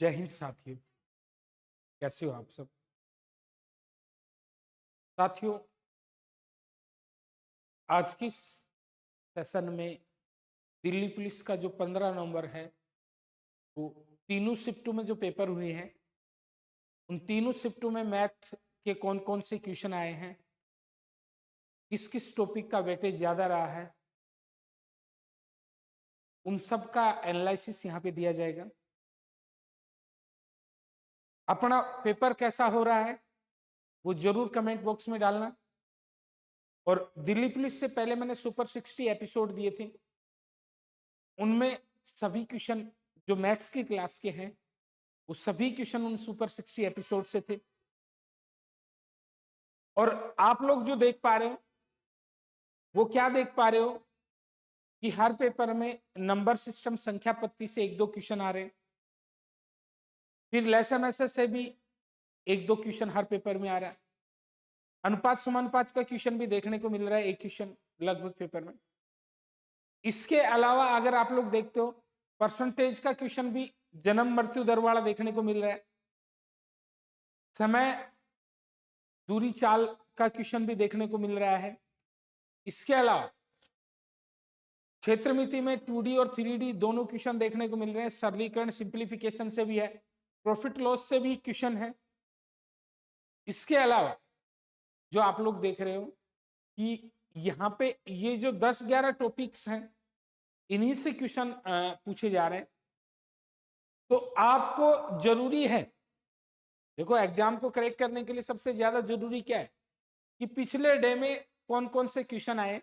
जय हिंद साथियों, कैसे हो आप सब। साथियों, आज की सेशन में दिल्ली पुलिस का जो 15 नवंबर है, वो तीनों शिफ्टों में जो पेपर हुए हैं, उन तीनों शिफ्टों में मैथ के कौन कौन से क्वेश्चन आए हैं, किस किस टॉपिक का वेटेज ज्यादा रहा है, उन सब का एनालिसिस यहाँ पे दिया जाएगा। अपना पेपर कैसा हो रहा है वो जरूर कमेंट बॉक्स में डालना। और दिल्ली पुलिस से पहले मैंने सुपर 60 एपिसोड दिए थे, उनमें सभी क्वेश्चन जो मैथ्स की क्लास के हैं वो सभी क्वेश्चन उन सुपर 60 एपिसोड से थे। और आप लोग जो देख पा रहे हो वो क्या देख पा रहे हो कि हर पेपर में नंबर सिस्टम संख्या पत्ती से एक दो क्वेश्चन आ रहे हैं, फिर लेसन ऐसे से भी एक दो क्वेश्चन हर पेपर में आ रहा है, अनुपात समानुपात का क्वेश्चन भी देखने को मिल रहा है, एक क्वेश्चन लगभग पेपर में। इसके अलावा अगर आप लोग देखते हो परसेंटेज का क्वेश्चन भी जन्म मृत्यु दर वाला देखने को मिल रहा है, समय दूरी चाल का क्वेश्चन भी देखने को मिल रहा है। इसके अलावा क्षेत्र मिति में 2D और 3D दोनों क्वेश्चन देखने को मिल रहे हैं, सरलीकरण सिंप्लीफिकेशन से भी है, प्रॉफिट लॉस से भी क्वेश्चन है। इसके अलावा जो आप लोग देख रहे हो कि यहाँ पे ये जो 10-11 टॉपिक्स हैं, इन्हीं से क्वेश्चन पूछे जा रहे हैं। तो आपको जरूरी है, देखो एग्जाम को करेक्ट करने के लिए सबसे ज्यादा जरूरी क्या है कि पिछले डे में कौन कौन से क्वेश्चन आए,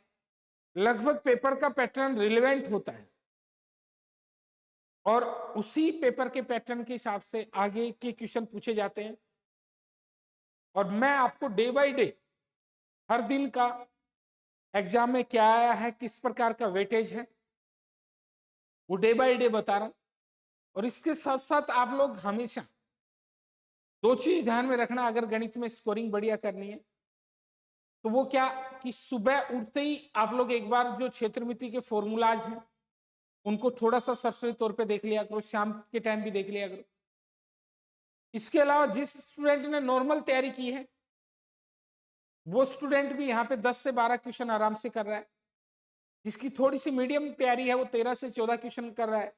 लगभग पेपर का पैटर्न रिलेवेंट होता है और उसी पेपर के पैटर्न के हिसाब से आगे के क्वेश्चन पूछे जाते हैं। और मैं आपको डे बाय डे हर दिन का एग्जाम में क्या आया है, किस प्रकार का वेटेज है, वो डे बाय डे बता रहा हूं। और इसके साथ साथ आप लोग हमेशा दो चीज ध्यान में रखना, अगर गणित में स्कोरिंग बढ़िया करनी है तो वो क्या कि सुबह उठते ही आप लोग एक बार जो क्षेत्रमिति के फॉर्मूलाज हैं उनको थोड़ा सा सरसरी तौर पे देख लिया करो, शाम के टाइम भी देख लिया करो। इसके अलावा जिस स्टूडेंट ने नॉर्मल तैयारी की है वो स्टूडेंट भी यहाँ पे 10 से 12 क्वेश्चन आराम से कर रहा है, जिसकी थोड़ी सी मीडियम तैयारी है वो 13 से 14 क्वेश्चन कर रहा है,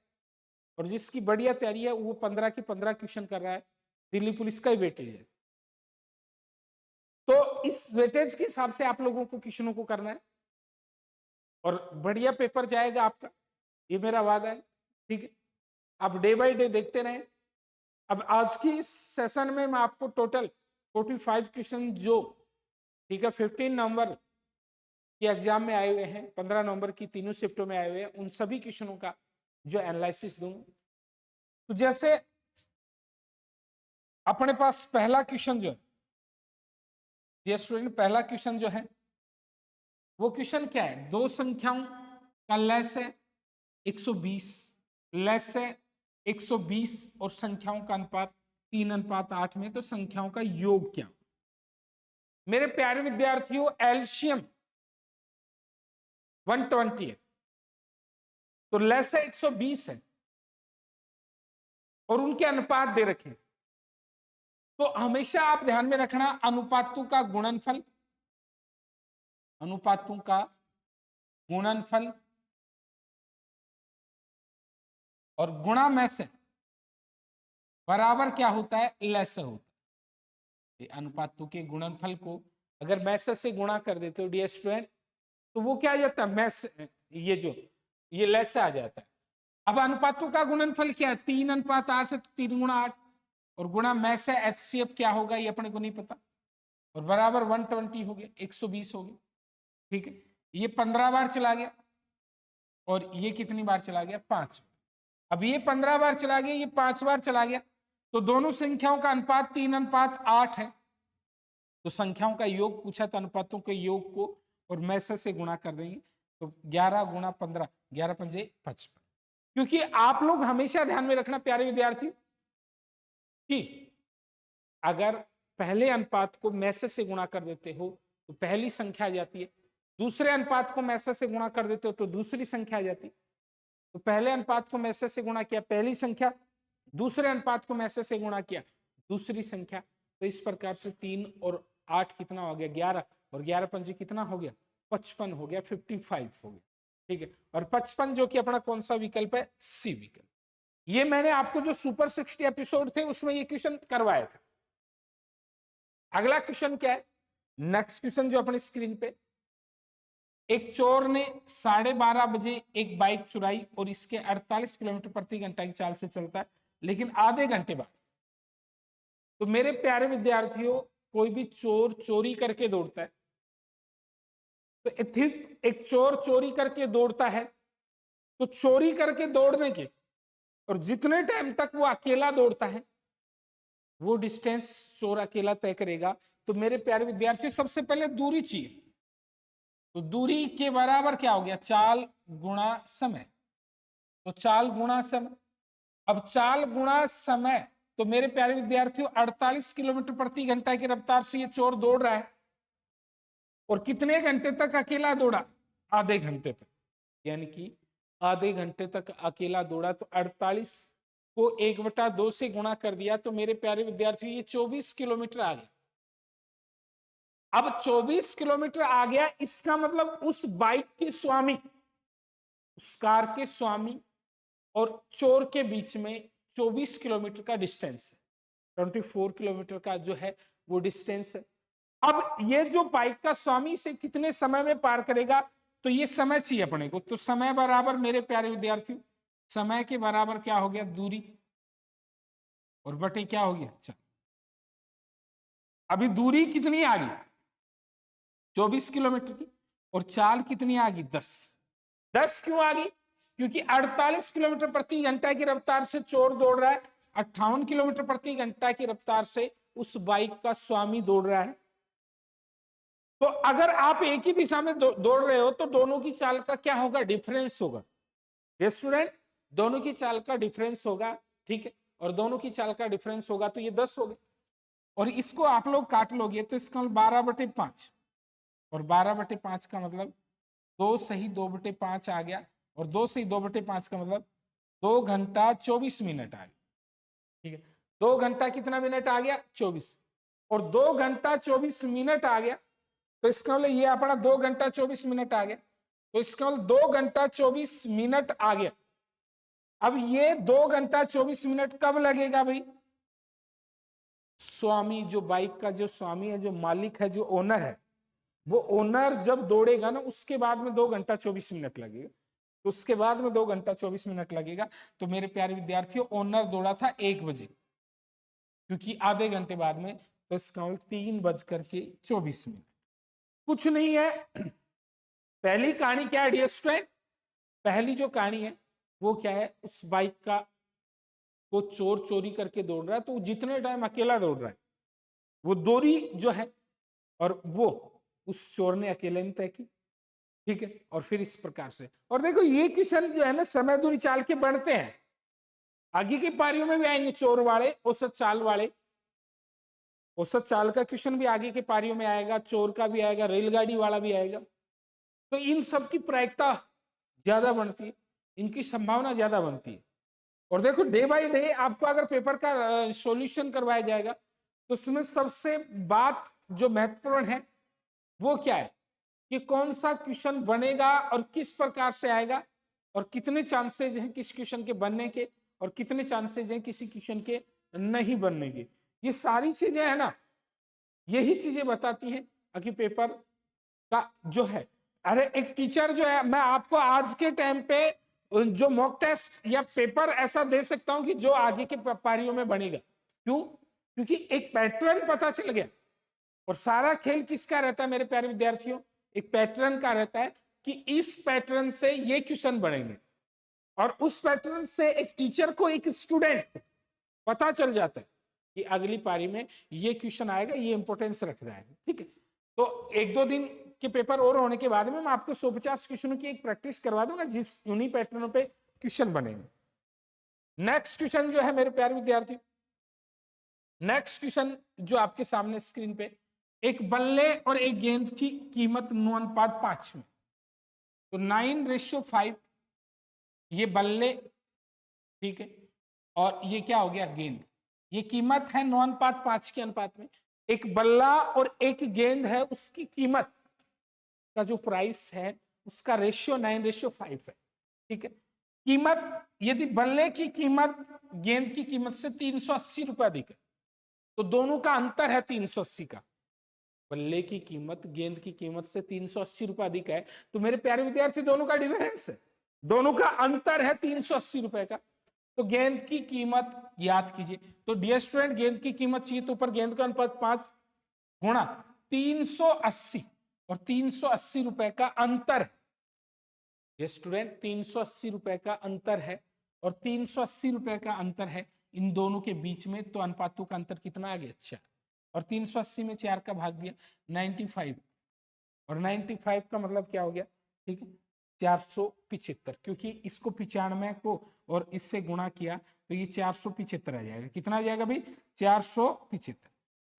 और जिसकी बढ़िया तैयारी है वो 15 के 15 क्वेश्चन कर रहा है। दिल्ली पुलिस का ही वेटेज है, तो इस वेटेज के हिसाब से आप लोगों को क्वेश्चनों को करना है और बढ़िया पेपर जाएगा आपका, ये मेरा वादा है। ठीक है, आप डे बाय डे देखते रहें। अब आज की इस सेशन में मैं आपको टोटल 45 क्वेश्चन जो ठीक है 15 नवंबर के एग्जाम में आए हुए हैं, 15 नवंबर की तीनों शिफ्टों में आए हुए हैं, उन सभी क्वेश्चनों का जो एनालिसिस दूंगा। तो जैसे अपने पास पहला क्वेश्चन जो है, ये स्टूडेंट पहला क्वेश्चन जो है वो क्वेश्चन क्या है, दो संख्याओं का लैस है 120, लैस है 120 और संख्याओं का अनुपात 3:8 में, तो संख्याओं का योग क्या। मेरे प्यारे विद्यार्थियों, एलसीएम 120 है तो लैस है 120 है और उनके अनुपात दे रखे हैं। तो हमेशा आप ध्यान में रखना अनुपातों का गुणनफल, अनुपातों का गुणनफल और गुणा में से बराबर क्या होता है, लैस होता है। अनुपातों के गुणनफल को अगर मैस से गुणा कर देते हो डियर स्टूडेंट तो वो क्या आ जाता है, मैस ये लैस आ जाता है। अब अनुपातों का गुणनफल क्या है, 3:8 है तो 3 × 8 और गुणा मैस है एचसीएफ क्या होगा ये अपने को नहीं पता, और बराबर 120 हो गया, 120 हो गया। ठीक है, ये 15 बार चला गया और ये कितनी बार चला गया, 5। अब ये 15 बार चला गया, ये 5 बार चला गया, तो दोनों संख्याओं का अनुपात 3:8 है। तो संख्याओं का योग पूछा तो अनुपातों के योग को और मैसे से गुणा कर देंगे, तो 11 × 15, 11 × 5 = 55। क्योंकि आप लोग हमेशा ध्यान में रखना प्यारे विद्यार्थी कि अगर पहले अनुपात को मैसे से गुणा कर देते हो तो पहली संख्या आ जाती है, दूसरे अनुपात को मैसे से गुणा कर देते हो तो दूसरी संख्या आ जाती है। तो पहले अनुपात को मैसे से गुणा किया पहली संख्या, दूसरे अनुपात को मैसे से गुणा किया, दूसरी संख्या। तो इस प्रकार से 3 और 8 कितना हो गया 11, और 11 पंजे कितना हो गया 55 हो गया, 55 हो गया। ठीक है, और 55 जो कि अपना कौन सा विकल्प है, सी विकल्प। ये मैंने आपको जो सुपर 60 एपिसोड थे उसमें ये क्वेश्चन करवाया था। अगला क्वेश्चन क्या है, नेक्स्ट क्वेश्चन जो अपनी स्क्रीन पे, एक चोर ने 12:30 बजे एक बाइक चुराई और इसके 48 किलोमीटर प्रति घंटा की चाल से चलता है, लेकिन आधे घंटे बाद। तो मेरे प्यारे विद्यार्थियों, कोई भी चोर चोरी करके दौड़ता है, तो ठीक एक चोर चोरी करके दौड़ता है, तो चोरी करके दौड़ने के और जितने टाइम तक वो अकेला दौड़ता है वो डिस्टेंस चोर अकेला तय करेगा। तो मेरे प्यारे विद्यार्थियों, सबसे पहले दूरी चाहिए, तो दूरी के बराबर क्या हो गया, चाल गुणा समय। तो चाल गुणा समय, अब चाल गुणा समय, तो मेरे प्यारे विद्यार्थियों 48 किलोमीटर प्रति घंटा की रफ्तार से ये चोर दौड़ रहा है, और कितने घंटे तक अकेला दौड़ा, आधे घंटे तक, यानी कि आधे घंटे तक अकेला दौड़ा। तो 48 को 1/2 से गुणा कर दिया, तो मेरे प्यारे विद्यार्थियों ये 24 किलोमीटर आ गया। अब 24 किलोमीटर आ गया, इसका मतलब उस बाइक के स्वामी, उस कार के स्वामी और चोर के बीच में 24 किलोमीटर का डिस्टेंस है, 24 किलोमीटर का जो है वो डिस्टेंस है। अब ये जो बाइक का स्वामी से कितने समय में पार करेगा, तो ये समय चाहिए अपने को। तो समय बराबर मेरे प्यारे विद्यार्थियों, समय के बराबर क्या हो गया, दूरी, और बटे क्या हो गया, अच्छा अभी दूरी कितनी आ गई 24 किलोमीटर की, और चाल कितनी आ गई 10। 10 क्यों आ गई, क्योंकि 48 किलोमीटर प्रति घंटा की रफ्तार से चोर दौड़ रहा है, 58 किलोमीटर प्रति घंटा की रफ्तार से उस बाइक का स्वामी दौड़ रहा है। तो अगर आप एक ही दिशा में दौड़ रहे हो तो दोनों की चाल का क्या होगा, डिफरेंस होगा। यस स्टूडेंट, दोनों की चाल का डिफरेंस होगा, ठीक है, और दोनों की चाल का डिफरेंस होगा, तो ये 10 हो गए, और इसको आप लोग काट लोगे तो इसका 12/5, और 12/5 का मतलब 2 सही 2/5 आ गया, और 2 सही 2/5 का मतलब 2 घंटा 24 मिनट आ गया। ठीक है, 2 घंटा कितना मिनट आ गया 24, और 2 घंटा 24 मिनट आ गया, तो इसका मतलब ये अपना 2 घंटा 24 मिनट आ गया, तो इसका मतलब 2 घंटा 24 मिनट आ गया। अब ये 2 घंटा 24 मिनट कब लगेगा भाई, स्वामी जो बाइक का जो स्वामी है, जो मालिक है, जो ओनर है, वो ओनर जब दौड़ेगा ना उसके बाद में 2 घंटा 24 मिनट लगेगा, तो उसके बाद में 2 घंटा 24 मिनट लगेगा। तो मेरे प्यारे विद्यार्थियों, ओनर दौड़ा था 1 बजे, क्योंकि आधे घंटे बाद में, तो इसका 3:24। कुछ नहीं है। पहली कहानी क्या है डियर स्टूडेंट, पहली जो कहानी है वो क्या है, उस बाइक का वो चोर चोरी करके दौड़ रहा है, तो जितने टाइम अकेला दौड़ रहा है वो दूरी जो है, और वो उस चोर ने अकेले ने तय की। ठीक है, और फिर इस प्रकार से, और देखो ये क्वेश्चन जो है ना समय दूरी चाल के बढ़ते हैं, आगे की पारियों में भी आएंगे, चोर वाले, औसत चाल वाले। औसत चाल का क्वेश्चन भी आगे की पारियों में आएगा, चोर का भी आएगा, रेलगाड़ी वाला भी आएगा। तो इन सब की प्रायिकता ज्यादा बनती है, इनकी संभावना ज्यादा बनती है। और देखो डे बाय डे आपको अगर पेपर का सॉल्यूशन करवाया जाएगा, तो उसमें सबसे बात जो महत्वपूर्ण है वो क्या है, कि कौन सा क्वेश्चन बनेगा और किस प्रकार से आएगा, और कितने चांसेज हैं किस क्वेश्चन के बनने के, और कितने चांसेज हैं किसी क्वेश्चन के नहीं बनने के। ये सारी चीजें है ना, यही चीजें बताती हैं कि पेपर का जो है, अरे एक टीचर जो है, मैं आपको आज के टाइम पे जो मॉक टेस्ट या पेपर ऐसा दे सकता हूं कि जो आगे के पारियों में बनेगा। क्यों, क्योंकि एक पैटर्न पता चल गया, और सारा खेल किसका रहता है मेरे प्यारे विद्यार्थियों, एक पैटर्न का रहता है, कि इस पैटर्न से ये क्वेश्चन बनेंगे, और उस पैटर्न से एक टीचर को, एक स्टूडेंट पता चल जाता है कि अगली पारी में ये क्वेश्चन आएगा, ये इंपोर्टेंस रख रहा है। ठीक है, तो 1-2 दिन के पेपर और होने के बाद में मैं आपको 150 क्वेश्चनों की एक प्रैक्टिस करवा दूंगा, जिस उन्हीं पैटर्नों पे क्वेश्चन बनेंगे। नेक्स्ट क्वेश्चन जो है मेरे प्यारे विद्यार्थी, नेक्स्ट क्वेश्चन जो आपके सामने स्क्रीन पे, एक बल्ले और एक गेंद की कीमत 9:5 में, तो 9:5 ये बल्ले, ठीक है, और ये क्या हो गया, गेंद। ये कीमत है 9:5 के अनुपात में। एक बल्ला और एक गेंद है, उसकी कीमत का जो प्राइस है उसका रेशियो 9:5 है। ठीक है, कीमत यदि बल्ले की कीमत गेंद की कीमत से 380 रुपए अधिक है तो दोनों का अंतर है 380 का। बल्ले की कीमत गेंद की कीमत से 380 रुपए अधिक है, तो मेरे प्यारे विद्यार्थी दोनों का डिफरेंस है, दोनों का अंतर है 380 रुपए का। तो गेंद की कीमत याद कीजिए। तो डियर स्टूडेंट, गेंद की कीमत चाहिए तो ऊपर गेंद का अनुपात 5 गुणा 380, और 380 रुपए का अंतर है। ये स्टूडेंट 380 रुपए का अंतर है, और 380 रुपए का अंतर है इन दोनों के बीच में, तो अनुपातों का अंतर कितना आ गया, 4। और 380 में 4 का भाग दिया 95, और 95 का मतलब क्या हो गया, ठीक है 475, क्योंकि इसको 95 को और इससे गुणा किया तो ये 475 आ जाएगा। कितना आ जाएगा भाई, 475।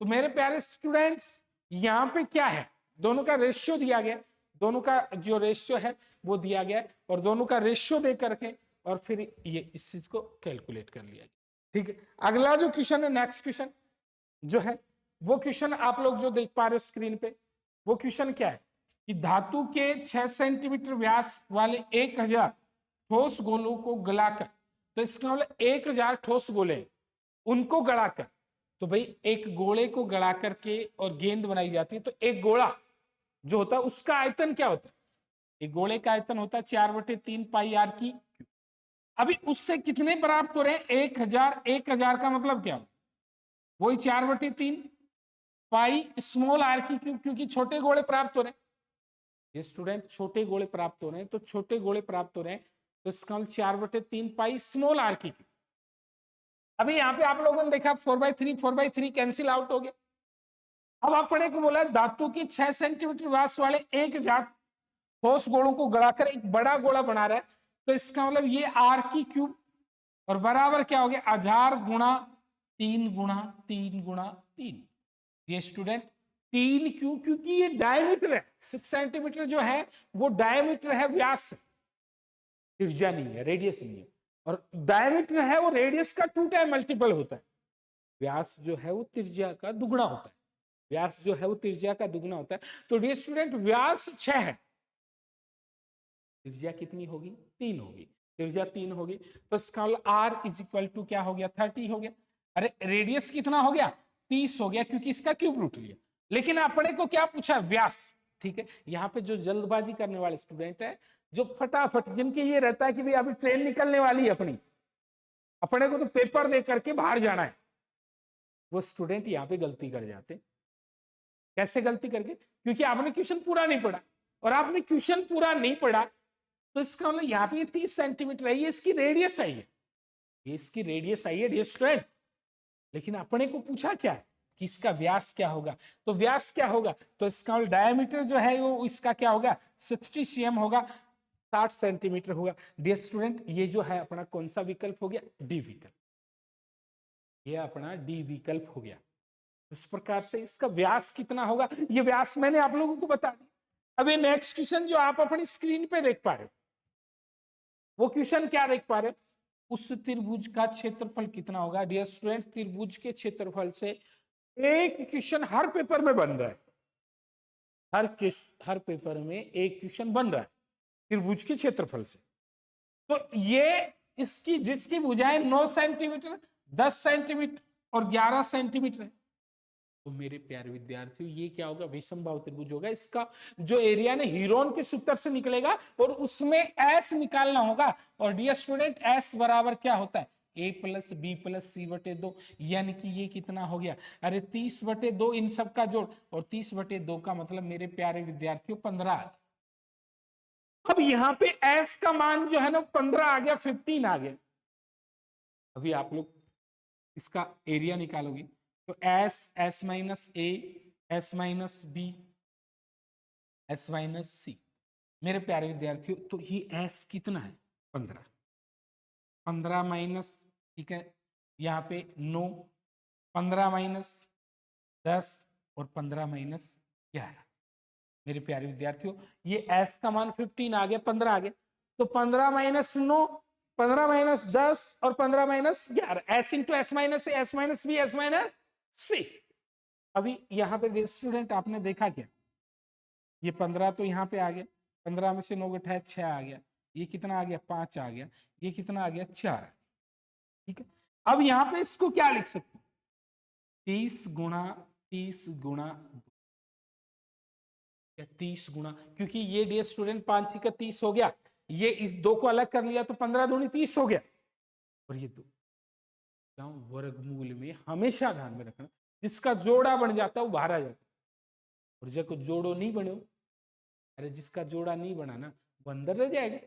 तो मेरे प्यारे स्टूडेंट्स, यहाँ पे क्या है, दोनों का रेशियो दिया गया, दोनों का जो रेशियो है वो दिया गया, और दोनों का रेशियो दे करके और फिर ये इस चीज को कैलकुलेट कर लिया गया। ठीक है, अगला जो क्वेश्चन है, नेक्स्ट क्वेश्चन जो है वो क्वेश्चन आप लोग जो देख पा रहे हो स्क्रीन पे, वो क्वेश्चन क्या है कि धातु के 6 सेंटीमीटर व्यास वाले 1000 ठोस गोलों को गलाकर, तो इसका मतलब 1000 ठोस गोले उनको गड़ाकर, तो भाई एक गोले को गड़ा करके और गेंद बनाई जाती है, तो एक गोला जो होता है उसका आयतन क्या होता है, एक गोले का आयतन होता है 4/3 पाई आर की। अभी उससे कितने प्राप्त हो रहे हैं, 1000, 1000 का मतलब क्या, वही 4/3 पाई स्मॉल आर की क्यूब, क्योंकि छोटे गोले प्राप्त हो रहे हैं। ये स्टूडेंट छोटे गोले प्राप्त हो रहे हैं, तो छोटे गोले प्राप्त हो रहे हैं, तो इसका 4/3 पाई स्मॉल आर की क्यूब। अभी यहाँ पे आप लोगों ने देखा 4/3 4/3 कैंसिल आउट हो गया। अब अपने को बोला धातु की 6 सेंटीमीटर व्यास वाले 1000 ठोस गोलों को गड़ाकर एक बड़ा गोला बना रहा है, तो इसका मतलब ये आर की क्यूब, और बराबर क्या हो गया, 1000 गुणा 3 गुणा 3 गुणा 3। ये स्टूडेंट 3 क्यों, क्योंकि ये डायमीटर है, 6 सेंटीमीटर जो है वो डायमीटर है, व्यास त्रिज्या नहीं है, रेडियस नहीं है, और डायमीटर है वो रेडियस का 2 टाइम मल्टीपल होता है। व्यास जो है वो त्रिज्या का दुगना होता है, व्यास जो है वो त्रिज्या का दुगना होता है। तो डियर स्टूडेंट, व्यास 6 है, त्रिज्या कितनी होगी, 3 होगी, त्रिज्या 3 होगी, तो इसका आर इज इक्वल टू क्या हो गया, 30 हो गया। अरे रेडियस कितना हो गया, 30 हो गया, क्योंकि इसका क्यूब रूट लिया। लेकिन अपने को क्या पूछा, व्यास। ठीक है, यहाँ पे जो जल्दबाजी करने वाले स्टूडेंट है, जो फटाफट जिनके ये रहता है कि भाई अभी ट्रेन निकलने वाली है अपनी, अपने को तो पेपर दे करके बाहर जाना है, वो स्टूडेंट यहाँ पे गलती कर जाते। कैसे गलती करके, क्योंकि आपने क्वेश्चन पूरा नहीं पढ़ा, और आपने क्वेश्चन पूरा नहीं पढ़ा, तो इसका मतलब यहाँ पे 30 सेंटीमीटर है, ये इसकी रेडियस आई है, ये इसकी रेडियस आई है डियर स्टूडेंट। लेकिन अपने को पूछा क्या है कि इसका व्यास क्या होगा, तो व्यास क्या होगा, तो इसका डायमीटर जो है वो इसका क्या होगा, 60 cm होगा, 60 सेंटीमीटर होगा। डियर स्टूडेंट, ये जो है अपना कौन सा विकल्प हो गया, डी विकल्प, ये अपना डी विकल्प हो गया। इस प्रकार से इसका व्यास कितना होगा, ये व्यास मैंने आप लोगों को बता दिया। अभी नेक्स्ट क्वेश्चन जो आप अपनी स्क्रीन पे देख पा रहे हो, वो क्वेश्चन क्या देख पा रहे हो, उस त्रिभुज का क्षेत्रफल कितना होगा। डियर स्टूडेंट, त्रिभुज के क्षेत्रफल से एक क्वेश्चन हर पेपर में बन रहा है, हर पेपर में एक क्वेश्चन बन रहा है त्रिभुज के क्षेत्रफल से। तो ये इसकी जिसकी भुजाएं 9 सेंटीमीटर, 10 सेंटीमीटर और 11 सेंटीमीटर है, तो मेरे प्यारे विद्यार्थियों ये क्या होगा, विषमबाहु त्रिभुज होगा। इसका जो एरिया ने हीरोन के सूत्र से निकलेगा, और उसमें एस निकालना होगा। और डियर स्टूडेंट, एस बराबर क्या होता है, a plus B plus C बटे 2, यानी कि ये कितना हो गया, अरे 30/2 इन सब का जोड़, और 30/2 का मतलब मेरे प्यारे विद्यार्थियों 15। अब यहाँ पे एस का मान जो है ना 15 आ गया, 15 आ गया। अभी आप लोग इसका एरिया निकालोगे, तो S, S minus A, S minus B, S minus C. मेरे प्यारे विद्यार्थियों, तो ये एस कितना है, 15, 15 माइनस, ठीक है यहाँ पे 9, 15 माइनस 10 और 15 माइनस 11। मेरे प्यारे विद्यार्थियों, ये एस का मान 15 आ गया, 15 आ गया, तो 15 माइनस 9 15 माइनस 10 और 15 minus 11, S into S minus A, S minus B, S minus C. अभी यहाँ पे स्टूडेंट आपने देखा क्या, ये 15 तो यहाँ पे आ गया, 15 में से 9 घटाया 6 आ गया, ये कितना आ गया 5 आ गया, ये कितना आ गया 4। ठीक है, अब यहाँ पे इसको क्या लिख सकते हैं, 30 गुणा 30 गुणा 30 गुणा, क्योंकि ये डियर स्टूडेंट 5 का 30 हो गया, ये इस 2 को अलग कर लिया तो 15 दूनी 30 हो गया, और ये 2 वर्गमूल में हमेशा ध्यान में रखना, जिसका जोड़ा बन जाता है वो बाहर आ जाता है, और जब जोड़ो नहीं बनो, अरे जिसका जोड़ा नहीं बना ना वो अंदर रह जाएगा।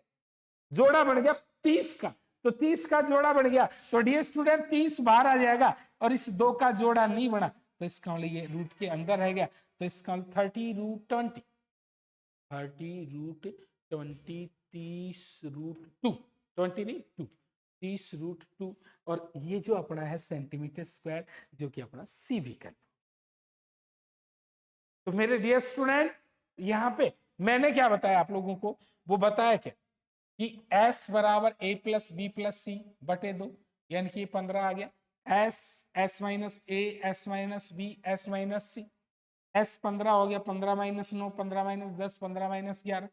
जोड़ा बन गया 30 का, तो 30 का जोड़ा बन गया, तो डियर स्टूडेंट 30 बाहर आ जाएगा, और इस 2 का जोड़ा नहीं बना तो इसका मतलब ये रूट के अंदर रह गया, तो इसका 30√20, 30√20, 30√2, 20 नहीं 2, 30√2, और ये जो अपना है सेंटीमीटर स्क्वायर, जो कि अपना सी विकल्प। तो मेरे डियर स्टूडेंट यहां पे मैंने क्या बताया आप लोगों को, वो बताया क्या कि s बराबर a plus B plus C बटे 2, यानी कि 15 आ गया, s minus A, s minus B, s minus C, s 15 हो गया, 15 माइनस 9, 15 माइनस 10, 15 माइनस 11,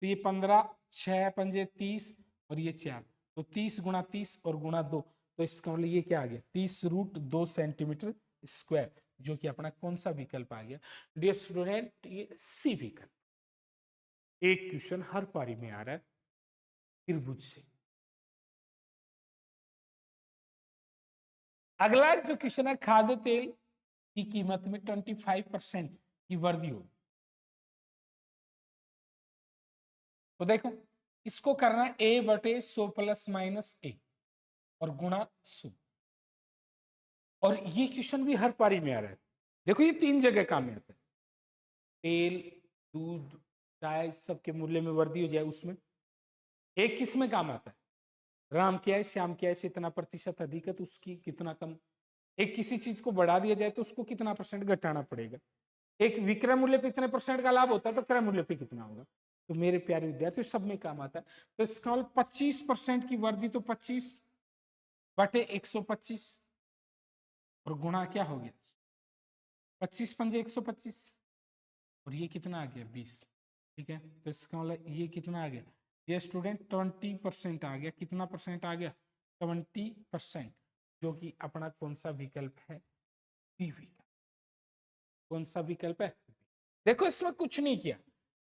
तो ये 15, 6 पंजे 30, और ये 4, तो 30 गुणा 30 और गुणा 2, तो इसका मतलब ये क्या आ गया 30√2 सेंटीमीटर स्क्वायर, जो कि अपना कौन सा विकल्प आ गया डियर स्टूडेंट, ये सी विकल्प। एक क्वेश्चन हर पारी में आ रहा है त्रिभुज से। अगला जो क्वेश्चन है, खाद्य तेल की कीमत में 25% की वृद्धि हो, तो देखो इसको करना है a/100 प्लस माइनस a और गुणा 100, और ये क्वेश्चन भी हर पारी में आ रहा है। देखो ये 3 जगह काम में आता है, तेल, दूध, चाय, सबके मूल्य में वृद्धि हो जाए उसमें। एक किस में काम आता है, राम की आय श्याम की आय से इतना प्रतिशत अधिक है तो उसकी कितना कम। एक किसी चीज को बढ़ा दिया जाए तो उसको कितना परसेंट घटाना पड़ेगा। एक विक्रय मूल्य पे इतने परसेंट का लाभ होता है तो क्रय मूल्य पे कितना होगा। तो मेरे प्यारे विद्यार्थी सब में काम आता है। तो इसका 25% की वृद्धि, तो 25/125 और गुणा क्या हो गया 25 पंजे 125, और ये कितना आ गया 20। ठीक है, तो इसका मतलब ये कितना आ गया, ये स्टूडेंट 20% आ गया। कितना परसेंट आ गया 20%, जो कि अपना कौन सा विकल्प है, बी विकल्प। कौन सा विकल्प है, देखो इसमें कुछ नहीं किया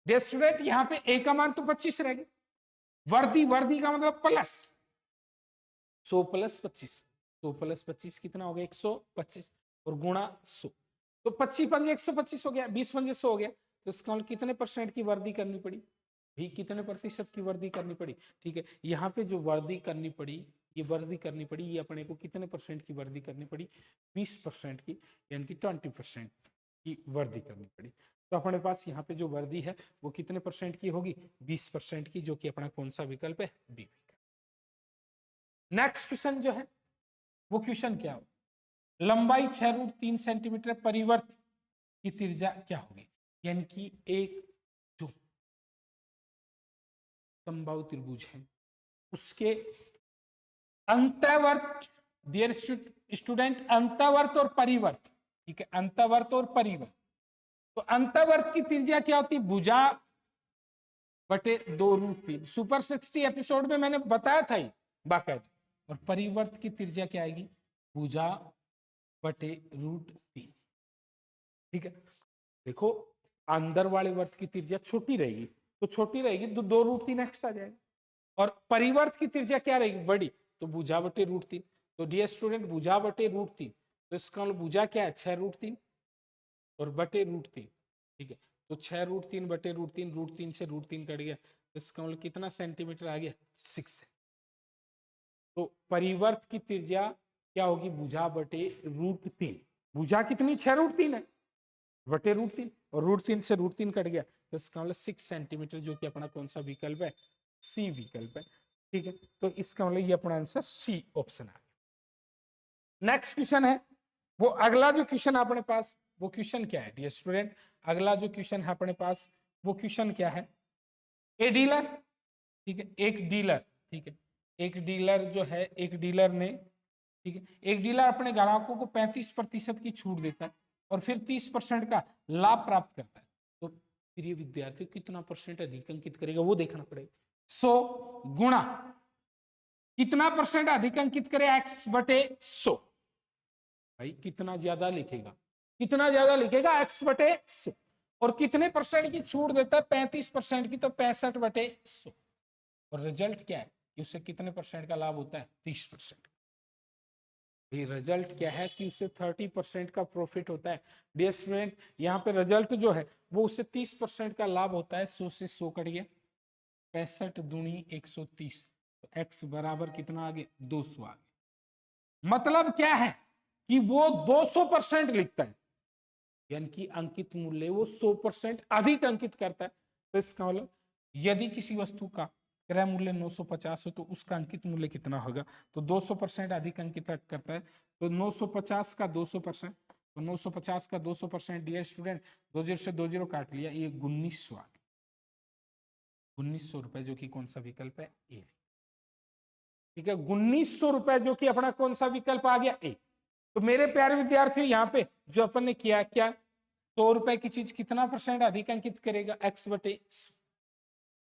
डियर स्टूडेंट, यहाँ पे ए का मान तो 25 रह गया, वर्दी वर्दी का मतलब प्लस 100 प्लस 25, 100 प्लस 25 कितना हो गया 125, और गुणा 100, तो 25 पंजे 125 हो गया, 20 पंजे 100 हो गया, तो इसका कितने परसेंट की वर्दी करनी पड़ी भी, कितने प्रतिशत की वर्दी करनी पड़ी। ठीक है, यहाँ पे जो वर्दी करनी पड़ी, ये वर्दी करनी पड़ी, ये अपने को कितने परसेंट की वर्दी करनी पड़ी 20% की, यानी कि 20% की वर्दी करनी पड़ी। तो अपने पास यहाँ पे जो वर्दी है वो कितने परसेंट की होगी 20% की, जो कि अपना कौन सा विकल्प है, बी विकल्प। नेक्स्ट क्वेश्चन जो है वो क्वेश्चन क्या हो, लंबाई 6√3 सेंटीमीटर, परिवर्त की त्रिज्या क्या होगी, यानी कि एक जो समबाहु त्रिभुज है उसके अंतःवर्त, डियर स्टूडेंट अंतःवर्त और परिवर्त, ठीक है, अंतःवर्त और परिवर्त। तो अंतःवर्त की त्रिज्या क्या होती है, भुजा बटे 2√3, सुपर 60 एपिसोड में मैंने बताया था ही बाकायदा। और परिवर्त की त्रिज्या क्या आएगी, भुजा बटे √3। ठीक है, देखो अंदर वाले वर्त की त्रिज्या छोटी रहेगी, तो छोटी रहेगी तो 2√3 एक्स्ट्रा जाएगा, और परिवर्त की त्रिज्या क्या रहेगी, बड़ी, तो भुजा बटे √3। तो डियर स्टूडेंट भुजा बटे √3, तो इसका भुजा क्या है 6√3 और बटे √3। ठीक है, तो 6√3 बटे √3, √3 से √3 कट गया, तो इसका मतलब कितना सेंटीमीटर आ गया 6। तो परिवर्त की त्रिज्या क्या होगी, भुजा बटे √3, भुजा कितनी 6√3 है बटे √3, और √3 से √3 कट गया, तो इसका मतलब 6 सेंटीमीटर, जो कि अपना कौन सा विकल्प है, सी विकल्प है। ठीक है, तो इसका मतलब ये अपना आंसर सी ऑप्शन आ गया। नेक्स्ट क्वेश्चन है, वो अगला जो क्वेश्चन अपने पास, वो क्वेश्चन क्या है डियर स्टूडेंट, अगला जो क्वेश्चन है अपने पास वो क्वेश्चन क्या है, ए डीलर, ठीक है, एक डीलर, ठीक है, एक डीलर जो है, एक डीलर ने, ठीक है, एक डीलर अपने ग्राहकों को 35% की छूट देता है और फिर 30% का लाभ प्राप्त करता है, तो फिर ये विद्यार्थी कितना परसेंट अधिक अंकित करेगा वो देखना पड़ेगा। 100 गुणा कितना परसेंट अधिक अंकित करे, x बटे 100। भाई कितना ज्यादा लिखेगा, कितना ज्यादा लिखेगा, x बटे 100। और कितने परसेंट की छूट देता है, 35% की, तो 65 बटे 100। और रिजल्ट क्या है कि उससे कितने परसेंट का लाभ होता है, 30%। रिजल्ट क्या है कि उससे 30% का प्रॉफिट होता है। डियर स्टूडेंट, यहाँ पे रिजल्ट जो है वो उससे 30% का लाभ होता है। 100 से 100 कट गया, 65 दूनी 130, तो x बराबर कितना आ गया, 200 आ गया। मतलब क्या है कि वो 200% लिखता है, यानी कि अंकित मूल्य वो 100% अधिक अंकित करता है। तो इसका मतलब यदि किसी वस्तु का क्रय मूल्य 950 हो तो उसका अंकित मूल्य कितना होगा, तो 200% अधिक अंकित करता है। तो 950 का 200%, तो 950 का 200%, डियर स्टूडेंट 20 से 20 काट लिया, ये 1900 आ गया। 1900 रुपए, जो कि कौन सा विकल्प है, ए। ठीक है, 1900 रुपए जो कि अपना कौन सा विकल्प आ गया, ए। तो मेरे प्यारे विद्यार्थियों, यहाँ पे जो अपन ने किया क्या, 100 रुपए की चीज कितना परसेंट अधिक अंकित करेगा, x बटे 100।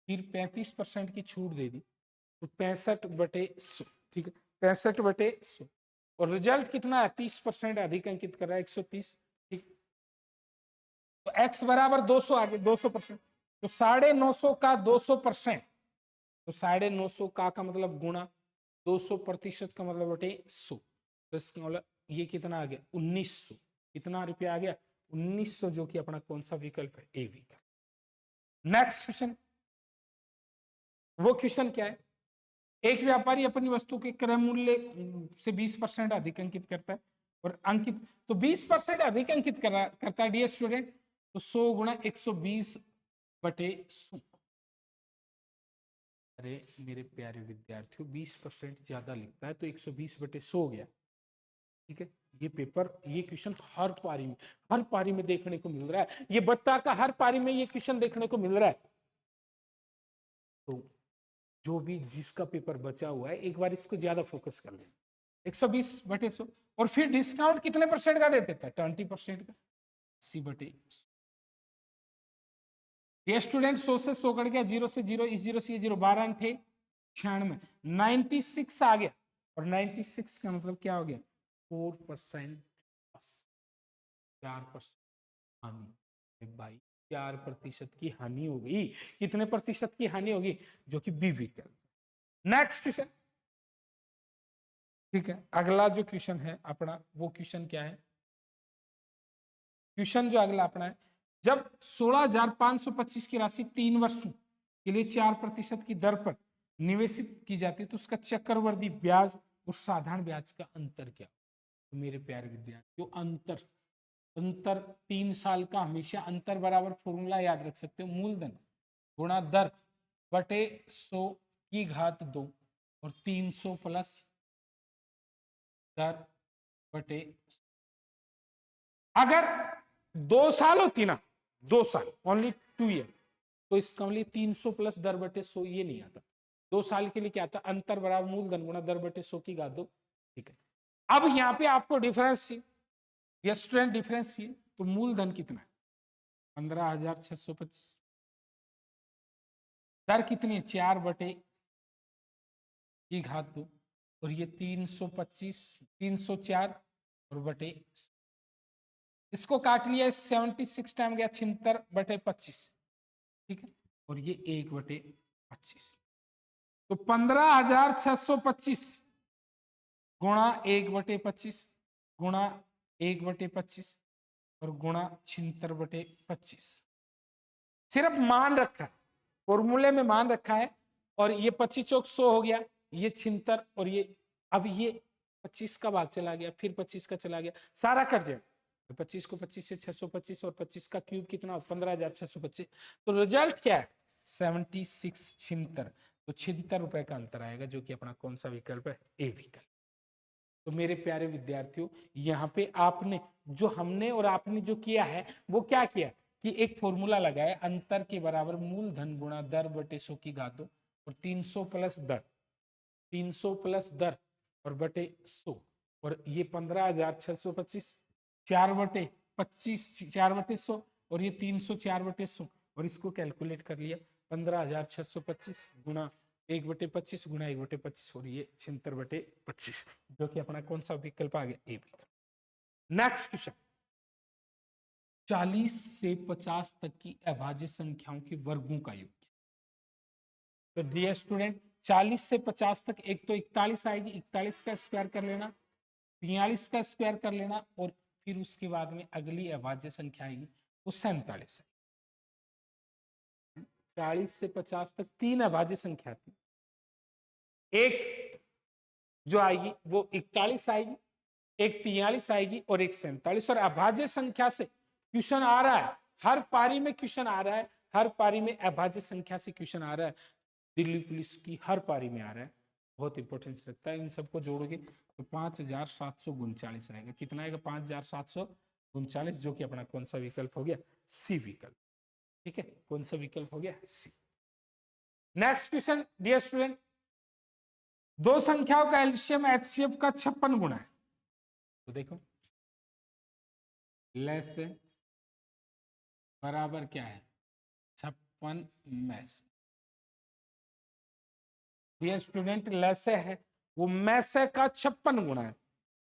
फिर 35% की छूट दे दी, तो 65 बटे 100। ठीक है, 65 बटे 100। और रिजल्ट कितना है, 30% अधिक अंकित कर रहा है, 130। ठीक, तो x बराबर 200 आ गया, 200%। तो 950 का 200%, तो 950 का मतलब गुणा 200% का मतलब बटे 100। तो इसका मतलब ये कितना आ गया, 1900। कितना रुपया आ गया, 1900, जो कि अपना कौन सा विकल्प है, ए विकल्प। नेक्स्ट क्वेश्चन, वो क्वेश्चन क्या है, एक व्यापारी अपनी वस्तु के क्रय मूल्य से 20% अधिक अंकित करता है, और अंकित तो 20% अधिक अंकित करता है डियर स्टूडेंट, तो 100 गुणा 120 बटे 100। अरे मेरे प्यारे विद्यार्थियों, 20% ज्यादा लिखता है तो 120 बटे 100 हो गया। ठीक है, ये पेपर, ये क्वेश्चन हर पारी में देखने को मिल रहा है, ये बत्ता का हर पारी में ये क्वेश्चन देखने को मिल रहा है। तो जो भी जिसका पेपर बचा हुआ है, एक बार इसको ज्यादा फोकस कर लें। 120 बटे 100, और फिर डिस्काउंट कितने परसेंट का देते थे, 20% का, 80 बटे 100। ये स्टूडेंट 100 से 100 कट गया, 0 से 0, इस 0 से ये 0, 12 अंठे 96, 96 आ गया। और 96 का मतलब क्या हो गया, 4%, 4% हानि। भाई 4% की हानि हो गई। कितने प्रतिशत की हानि होगी, जो कि बी विकल्प। नेक्स्ट क्वेश्चन, ठीक है, अगला जो क्वेश्चन है अपना, वो क्वेश्चन क्या है, क्वेश्चन जो अगला अपना है, जब 16,525 की राशि 3 वर्षों के लिए 4% की दर पर निवेशित की जाती है, तो उसका चक्रवृद्धि ब्याज और साधारण ब्याज का अंतर क्या। तो मेरे प्यारे विद्यार्थियों, अंतर, अंतर 3 साल का हमेशा अंतर बराबर फॉर्मूला याद रख सकते हो, मूलधन गुणा दर बटे 100 की घात 2, और 300 प्लस दर बटे, अगर 2 साल होती ना, 2 साल, ओनली 2 ईयर, तो इसका ओनली 300 प्लस दर बटे 100 ये नहीं आता। 2 साल के लिए क्या आता, अंतर बराबर मूलधन गुणा दर बटे 100 की घात 2। ठीक है, अब यहाँ पे आपको डिफरेंस चाहिए, स्टूडेंट डिफरेंस चाहिए, तो मूलधन कितना है, 15,625, दर कितनी है, 4 बटे की घात 2, और ये 325, 304 और बटे, इसको काट लिया, 76 टाइम गया, 76 बटे 25। ठीक है, और ये 1 बटे 25, तो 15,625 गुणा 1 बटे 25 गुणा 1 बटे 25 और गुणा 76 बटे 25। सिर्फ मान रखा है, फॉर्मूले में मान रखा है, और ये 25 चौक 100 हो गया, ये 76, और ये अब ये 25 का भाग चला गया, फिर 25 का चला गया, सारा कट जाएगा। 25 को 25 से 625, और 25 का क्यूब कितना, 15,625। तो रिजल्ट क्या है, 76, 76, तो 76 रुपए का अंतर आएगा, जो कि अपना कौन सा विकल्प है, ए विकल्प। तो मेरे प्यारे विद्यार्थियों, यहाँ पे आपने जो हमने और आपने जो किया है, वो क्या किया कि एक फॉर्मूला लगाया, अंतर के बराबर मूलधन गुणा दर बटे 100 की घात 2, और 300 प्लस दर, 300 प्लस दर और बटे 100, और ये 15,625, 4/25, 4/100, और ये 300 4/100, और इसको कैलकुलेट कर लिया 15,625 गुणा 1/25 गुणा 1/25, और ये 76/25, जो कि अपना कौन सा विकल्प आ गया? ए विकल्प। नेक्स्ट क्वेश्चन, 40 से 50 तक की अभाज्य संख्याओं के वर्गों का योग। तो डियर स्टूडेंट, 40 से 50 तक एक तो 41 आएगी, 41 का स्क्वायर कर लेना, 43 का स्क्वायर कर लेना, और फिर उसके बाद में अगली अभाज्य संख्या आएगी वो 47 है। 40 से 50 तक 3 अभाज्य संख्या थी, एक जो आएगी वो 41 आएगी, एक 43 आएगी, और एक 47। और अभाज्य संख्या से क्वेश्चन आ रहा है, हर पारी में क्वेश्चन आ रहा है, हर पारी में अभाज्य संख्या से क्वेश्चन आ रहा है, दिल्ली पुलिस की हर पारी में आ रहा है, बहुत इंपॉर्टेंस रखता है। इन सबको जोड़ोगे तो 5,739 रहेगा। कितना आएगा? 5,739, जो कि अपना कौन सा विकल्प हो गया? सी विकल्प। ठीक है, कौन सा विकल्प हो गया? सी। नेक्स्ट क्वेश्चन डियर स्टूडेंट, दो संख्याओं का एलसीएम एचसीएफ का 56 गुना है। तो देखो, लेस से बराबर क्या है? 56 में से। डियर स्टूडेंट, लेस है वो में से का 56 गुना है,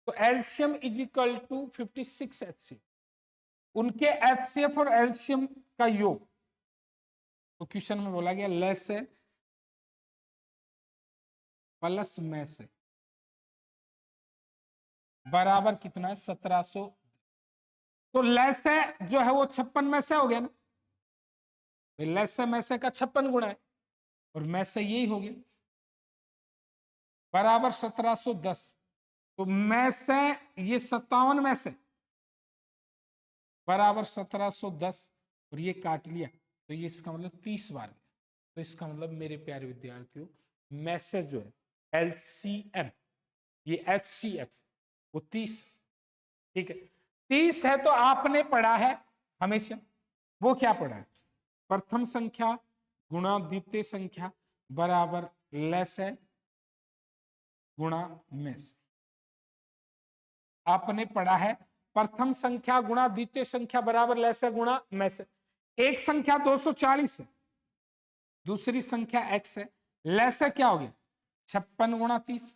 तो LCM is equal to 56 HCF. उनके एचसीएफ और एलसीएम का योग, तो क्वेश्चन में बोला गया लेस है प्लस में से बराबर कितना है? 1700। तो लेस है जो है वो 56 में से हो गया ना, लेस है में से का 56 गुना है, और में से यही हो गया, बराबर 1710। तो में से ये 57 में से बराबर 1710, और ये काट लिया, तो ये इसका मतलब 30 बार गया। तो इसका मतलब मेरे प्यारे विद्यार्थियों, में से जो है एलसीएम, ये एचसीएफ, वो 30। ठीक है, 30 है, तो आपने पढ़ा है हमेशा, वो क्या पढ़ा है? प्रथम संख्या गुणा द्वितीय संख्या बराबर लेस है गुणा में से। आपने पढ़ा है प्रथम संख्या गुणा द्वितीय संख्या बराबर लेस है गुणा में से। एक संख्या 240 है, दूसरी संख्या x है, लेस है क्या हो गया? 56 गुणा 30।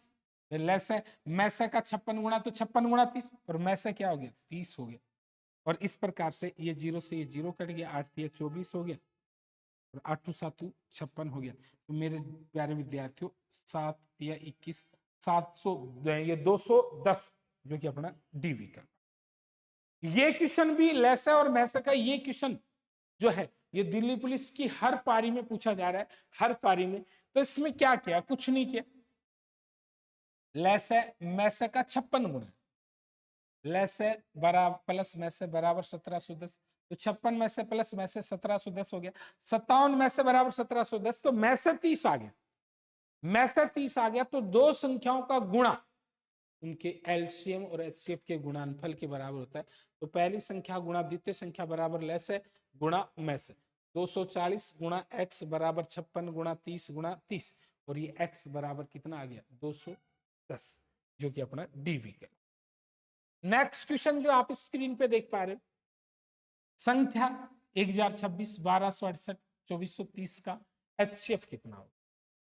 लेस है में से का 56 गुणा, तो 56 गुणा 30, और में से क्या हो गया? 30 हो गया। और इस प्रकार से ये 0 से ये 0 कट गया, 8 से 24 हो गया, और 8 टू 7 56 हो गया। तो मेरे प्यारे विद्यार्थियों, 7 या 21, 700, ये 210, जो कि अपना डी विकल्प। ये क्वेश्चन भी लेस है और मैस का, ये क्वेश्चन जो है ये दिल्ली पुलिस की हर पारी में पूछा जा रहा है, हर पारी में। तो इसमें क्या किया? कुछ नहीं किया, लेस है मैस का 56 गुना, लेस है बराबर प्लस में से बराबर 1710, तो 56 में से प्लस में से 1710 हो गया। 57 में से बराबर 1710, तो में से 30 आ गया, में से 30 आ गया, तो दो संख्याओं का गुणा उनके एलसीएम और एचसीएफ के गुणनफल के बराबर होता है। तो पहली संख्या गुणा द्वितीय संख्या बराबर लेस है गुणा में से। 240 गुणा x बराबर 56 गुणा 30 गुणा 30, और ये x बराबर कितना आ गया? 210, जो कि अपना डी विकल्प। नेक्स्ट क्वेश्चन जो आप स्क्रीन पे देख पा रहे हो, संख्या 1026, 1268, 2430 का एचसीएफ कितना हो?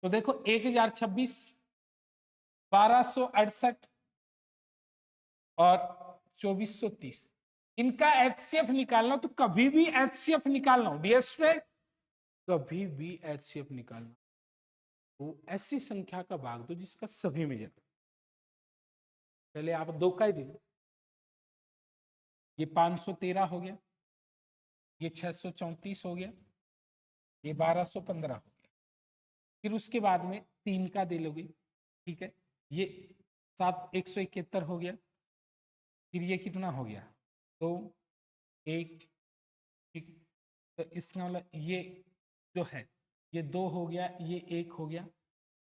तो देखो 1026, 1268 और 2430, इनका एचसीएफ निकालना। तो कभी भी एचसीएफ निकालना हो डियर स्टूडेंट, कभी भी एचसीएफ निकालना तो ऐसी संख्या का भाग दो जिसका सभी में जन्म। पहले आप दो का ही दो, ये 513 हो गया, ये 634 हो गया, ये 1215 हो गया। फिर उसके बाद में 3 का दे लोगे, ठीक है, ये 171 हो गया। फिर ये कितना हो गया? 2 1, ठीक। तो इसका मतलब ये जो है ये 2 हो गया, ये 1 हो गया,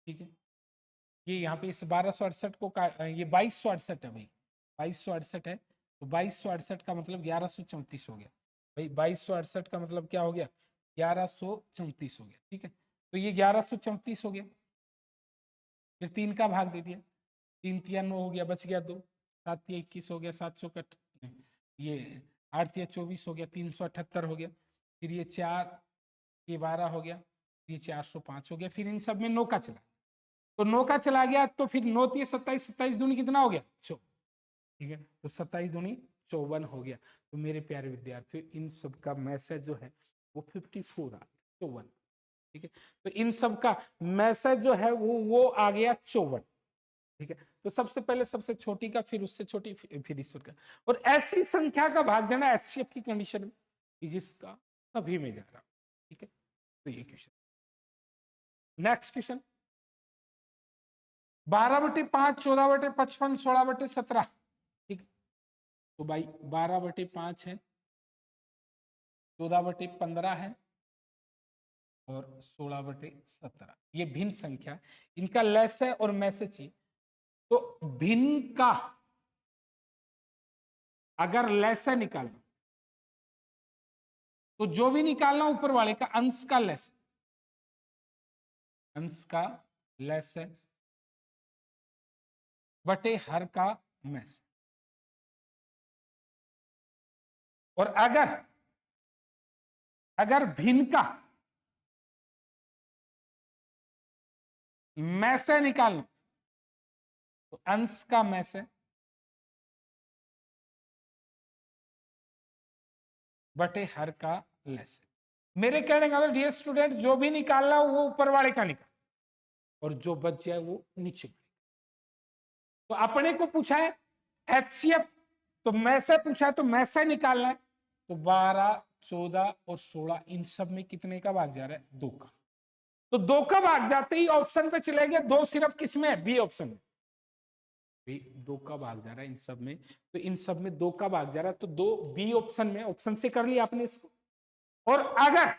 ठीक है। ये यहाँ पे इस 1268 को ये 2268 है भाई, 2268 है, तो 2268 का मतलब 1134 हो गया भाई। 2268 का मतलब क्या हो गया? 1134 हो गया, ठीक है। तो ये 1134 हो गया, फिर 3 का भाग दे दिया, 3 तिया 9 हो गया, बच गया 2, 7 तिया 21 हो गया, 7 चौक ये 8 तिया 24 हो गया, 378 हो गया, फिर ये 4 ये 12 हो गया, ये 405 हो गया, फिर इन सब में 9 का चला, तो 9 का चला गया, तो फिर 9 तिया 27, 27 दूनी कितना हो गया 4, ठीक है, तो 27 दूनी 54 हो गया। तो मेरे प्यारे विद्यार्थियों, इन सब का मैसेज जो है वो 54 आ गया, 54, ठीक है, तो इन सब का मैसेज जो है वो आ गया 54, ठीक है। तो सबसे पहले सबसे छोटी का, फिर उससे छोटी, फिर ईश्वर का, और ऐसी संख्या का भाग देना एचसीएफ की कंडीशन में जिसका सभी में जा रहा, ठीक है। तो ये क्वेश्चन, नेक्स्ट क्वेश्चन, 12/5, 14/55, 16/17, ठीक, तो भाई 12/5 है, 14/15 है और 16/17, ये भिन्न संख्या, इनका लेस है और मैसेज चाहिए। तो भिन्न का अगर लेस है निकालना, तो जो भी निकालना ऊपर वाले का अंश का लेस, अंश का लेस है बटे हर का मैस, और अगर भिन्न का मैस है निकालना, तो अंश का मैस है बटे हर का लेस है। मेरे कहने का डियर स्टूडेंट, जो भी निकालना वो ऊपर वाले का निकाल, और जो बच जाए वो नीचे बढ़े। तो अपने को पूछा है एचसीएफ, तो मैसे पूछा है, तो मैसे निकालना है, तो 12, 14 और 16 इन सब में कितने का भाग जा रहा है 2 का, तो 2 का भाग जाते ही ऑप्शन पे चले गए, 2 सिर्फ किसमें है, बी ऑप्शन में, भी 2 का भाग जा रहा है इन सब में, तो इन सब में 2 का भाग जा रहा है, तो 2 बी ऑप्शन में, ऑप्शन से कर लिया आपने इसको। और अगर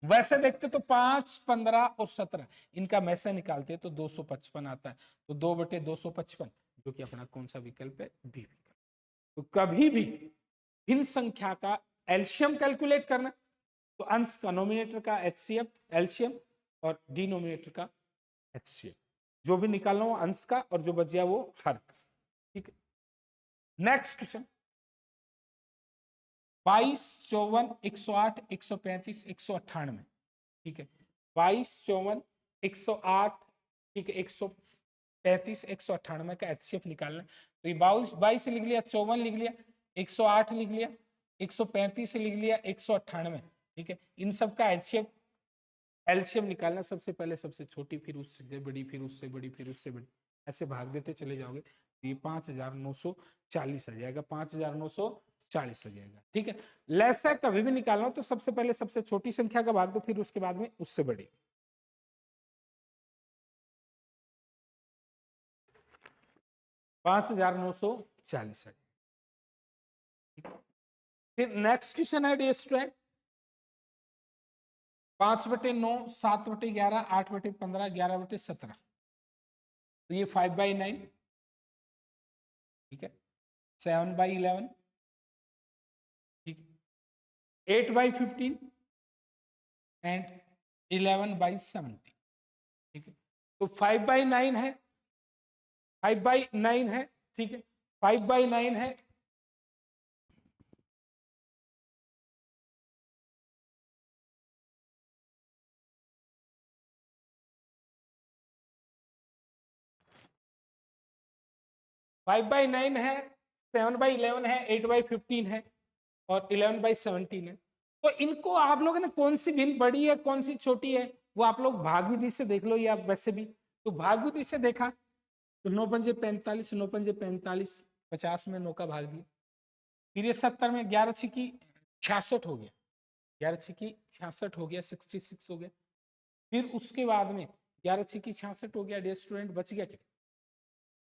वैसे देखते तो 5, 15 और 17 इनका मैसे निकालते तो 255 आता है, तो 2/255, जो कि अपना कौन सा विकल्प है, बी विकल्प। तो कभी भी भिन्न संख्या का एलसीएम कैलकुलेट करना, तो अंश का नोमिनेटर का एचसीएफ एलसीएम और डिनोमिनेटर का एचसीएफ, जो भी निकालना हो अंश का, और जो बच गया वो हर का, ठीक है। नेक्स्ट क्वेश्चन, 22, 54, 108, 135, 198, ठीक है, 22, 54, 108, ठीक है, 135, 198 का एचसीएफ निकालना है, तो ये 22 लिख लिया, 54 लिख लिया, 108 लिख लिया, 135 लिख लिया, 198, ठीक है, इन सब का एचसीएफ एलसीएम निकालना, सबसे पहले सबसे छोटी, फिर उससे बड़ी, फिर उससे बड़ी, फिर उससे बड़ी, ऐसे भाग देते चले जाओगे, तो ये 5940 आ जाएगा, 5940 आ जाएगा, ठीक है। लेस है कभी भी निकालना हो तो सबसे पहले सबसे छोटी संख्या का भाग दो, फिर उसके बाद में उससे बड़ी, 5940 है, ठीक है। फिर नेक्स्ट क्वेश्चन है डियर स्टूडेंट, 5/9, 7/11, 8/15, 11/17, तो ये 5/9, ठीक है, 7/11, ठीक है, 8/15 एंड 11/70, ठीक है, तो 5/9 है, 5/9 है, ठीक है, 5/9 है, 5/9 है, 7/11 है, 8/15 है और 11/17 है। तो इनको आप लोगों ने कौन सी भिन्न बड़ी है कौन सी छोटी है वो आप लोग भाग विधि से देख लो, या वैसे भी तो भाग विधि से देखा तो 9×5 = 45, 9×5 = 50 में 9 का भाग दिया, फिर ये 70 में 11×6 = 66 हो गया, 11×6 = 66 हो गया, 66 हो गया, फिर उसके बाद में 11×6 = 66 हो गया, डियर स्टूडेंट बच गया क्या,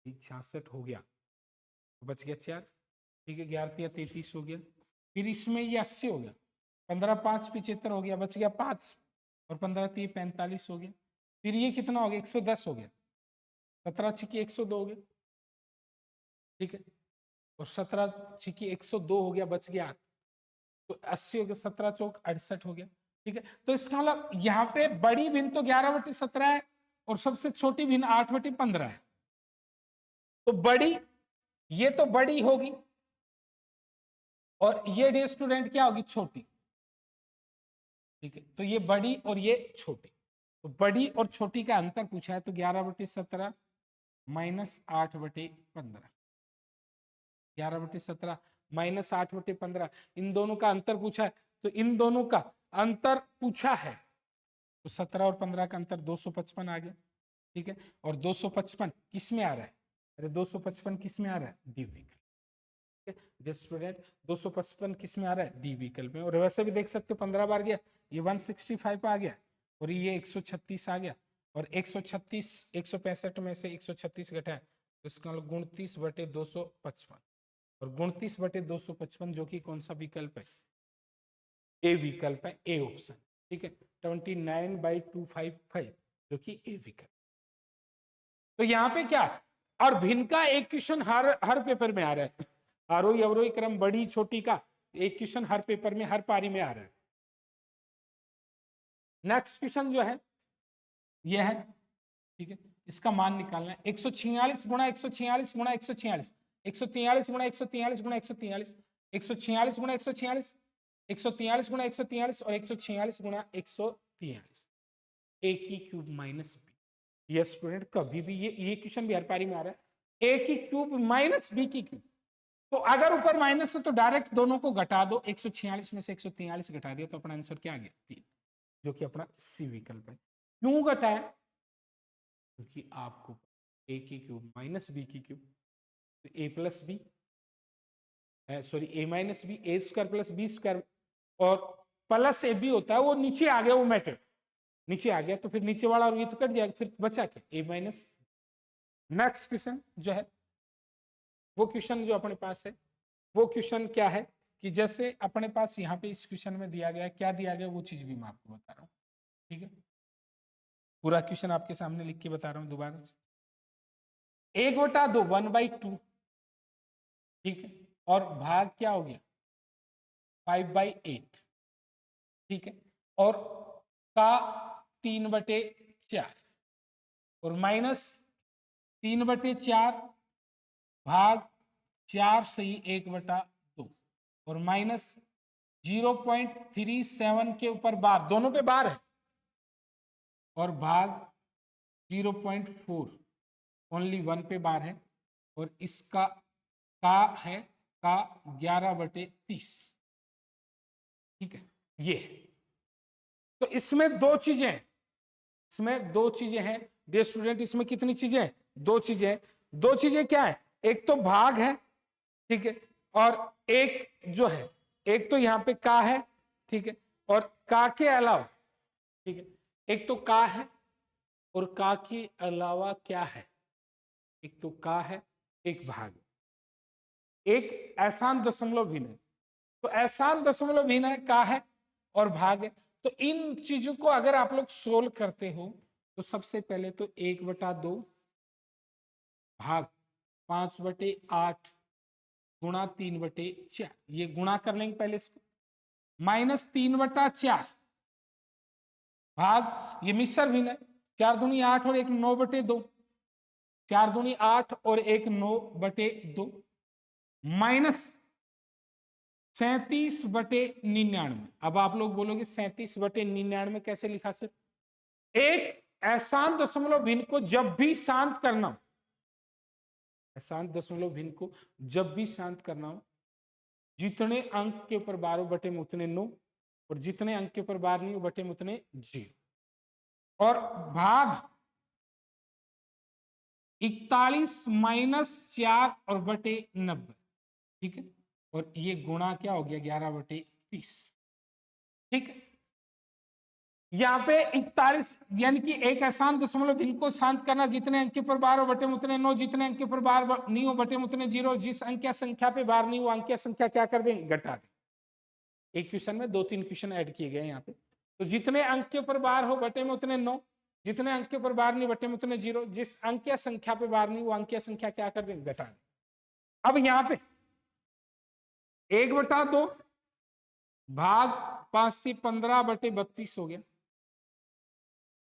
66 हो गया, बच गया 4, ठीक है, 11×3 = 33 हो गया, फिर इसमें ये 80 हो गया, 15×5 = 75 हो गया, बच गया 5, और 15×3 = 45 हो गया, फिर ये कितना हो गया 110 हो गया, 17×6 = 102 हो गया, ठीक है, और 17×6 = 102 हो गया, बच गया 8, तो 80 हो गया, 17×4 = 68 हो गया, ठीक है। तो इसका मतलब यहाँ पे बड़ी भिन्न तो 11/17 है और सबसे छोटी भिन्न 8/15 है। तो बड़ी, ये तो बड़ी होगी और ये डियर स्टूडेंट क्या होगी, छोटी। ठीक है, तो ये बड़ी और ये छोटी, तो बड़ी और छोटी का अंतर पूछा है, तो 11/17 माइनस 8/15, 11/17 माइनस 8/15, इन दोनों का अंतर पूछा है, तो इन दोनों का अंतर पूछा है, तो 17 और 15 का अंतर 255 आ गया। ठीक है, और 255 किस में आ रहा है, अरे 255 किस में आ रहा है, डी विकल्प। स्टूडेंट 255 किस में आ रहा है, डी विकल्प में। और वैसे भी देख सकते हो 15 बार गया, ये 165 आ गया और ये 136 आ गया, और 136 165 में से 136 घटाया तो इसका 29/255, और 29/255 जो कि कौन सा विकल्प है, ए विकल्प है, ए ऑप्शन। ठीक है, 29/255 जो कि ए विकल्प। तो यहाँ पे क्या, और भिन्न का एक क्वेश्चन हर पेपर में आ रहा है, आरोही अवरोही क्रम बड़ी छोटी का एक क्वेश्चन हर पेपर में, हर पारी में आ रहा है। नेक्स्ट क्वेश्चन जो है ये है, ठीक है, इसका मान निकालना है, 146 गुणा 146 गुणा 146, 143 गुणा 143 गुणा 143, 146 गुणा 146, 143 गुणा 143 और 146 गुणा 143, ए की cube minus B. Yes student, कभी भी ये क्वेश्चन भी हर पारी में आ रहा है, ए की क्यूब माइनस बी की क्यूब। तो अगर ऊपर माइनस है तो डायरेक्ट दोनों को घटा दो, 146 में से 143 घटा दिया तो अपना आंसर क्या आ गया, 3, जो कि अपना सी विकल्प है। क्यों घटाया, क्योंकि आपको ए की क्यूब माइनस बी की क्यूब, तो ए प्लस बी, सॉरी ए माइनस बी, ए स्क्वायर प्लस बी स्क्वायर, और प्लस ए बी होता है, वो नीचे आ गया, वो मैटर नीचे आ गया, तो फिर नीचे वाला और ये तो कट जाएगा, फिर बचा क्या, ए माइनस। नेक्स्ट क्वेश्चन जो है, वो क्वेश्चन जो अपने पास है, वो क्वेश्चन क्या है कि जैसे अपने पास यहाँ पे इस क्वेश्चन में दिया गया, क्या दिया गया वो चीज भी मैं आपको बता रहा हूँ। ठीक है, पूरा क्वेश्चन आपके सामने लिख के बता रहा हूँ दोबारा। 1/2 1/2, ठीक है, और भाग क्या हो गया 5/8, ठीक है, और का 3/4 और माइनस 3/4 भाग 4 सही 1/2 और माइनस 0.37 के ऊपर बार, दोनों पे बार है, और भाग 0.4 ओनली 1 पे बार है, और इसका का है का 11/30। ठीक है, ये तो इसमें दो चीजें हैं, इसमें दो चीजें हैं डियर स्टूडेंट, इसमें कितनी चीजें हैं, दो चीजें हैं। दो चीजें क्या है, एक तो भाग है, ठीक है, और एक जो है, एक तो यहाँ पे का है, ठीक है, और का के अलावा, ठीक है, एक तो का है और का के अलावा क्या है, एक तो का है, एक भाग, एक आसान दशमलव भिन्न है, तो आसान दशमलव भिन्न है, का है और भाग है। तो इन चीजों को अगर आप लोग सोल्व करते हो तो सबसे पहले तो 1/2 भाग 5/8 गुणा 3/4, ये गुणा कर लेंगे पहले इसको, माइनस 3/4 भाग, ये मिश्र भिन्न है, 4 दूनी 8 और 1 9/2, 4 दूनी 8 और 1 9/2, माइनस 37/99। अब आप लोग बोलोगे 37/99 कैसे लिखा सर, एक आसान दशमलव भिन्न को जब भी शांत करना हो, आसान दशमलव भिन्न को जब भी शांत करना हो, जितने अंक के ऊपर बार हो बटे में उतने 9, और जितने अंक के ऊपर बार नहीं हो बटे में उतने 0, और भाग 41 - 4 और बटे 90, ठीक है, और ये गुणा क्या हो गया 11/30। ठीक है, यहाँ पे 41 यानी कि एक आसान दशमलव भिन्न को शांत करना, जितने अंक पर बार हो बटे में उतने 9, जितने अंक पर बार नहीं हो बटे में उतने 0, जिस अंक या संख्या पे बार नहीं हो अंक या संख्या क्या कर देंगे, घटा दें। एक क्वेश्चन में 2-3 क्वेश्चन ऐड किए गए यहाँ पे, तो जितने अंक के ऊपर बार हो बटे में उतने 9, जितने अंक के ऊपर बार नहीं बटे में उतने 0, जिस अंक या संख्या पे बार नहीं वो अंक या संख्या क्या कर देंगे, घटा दें। अब यहाँ पे 1/2 भाग 5 से 15/32 हो गया,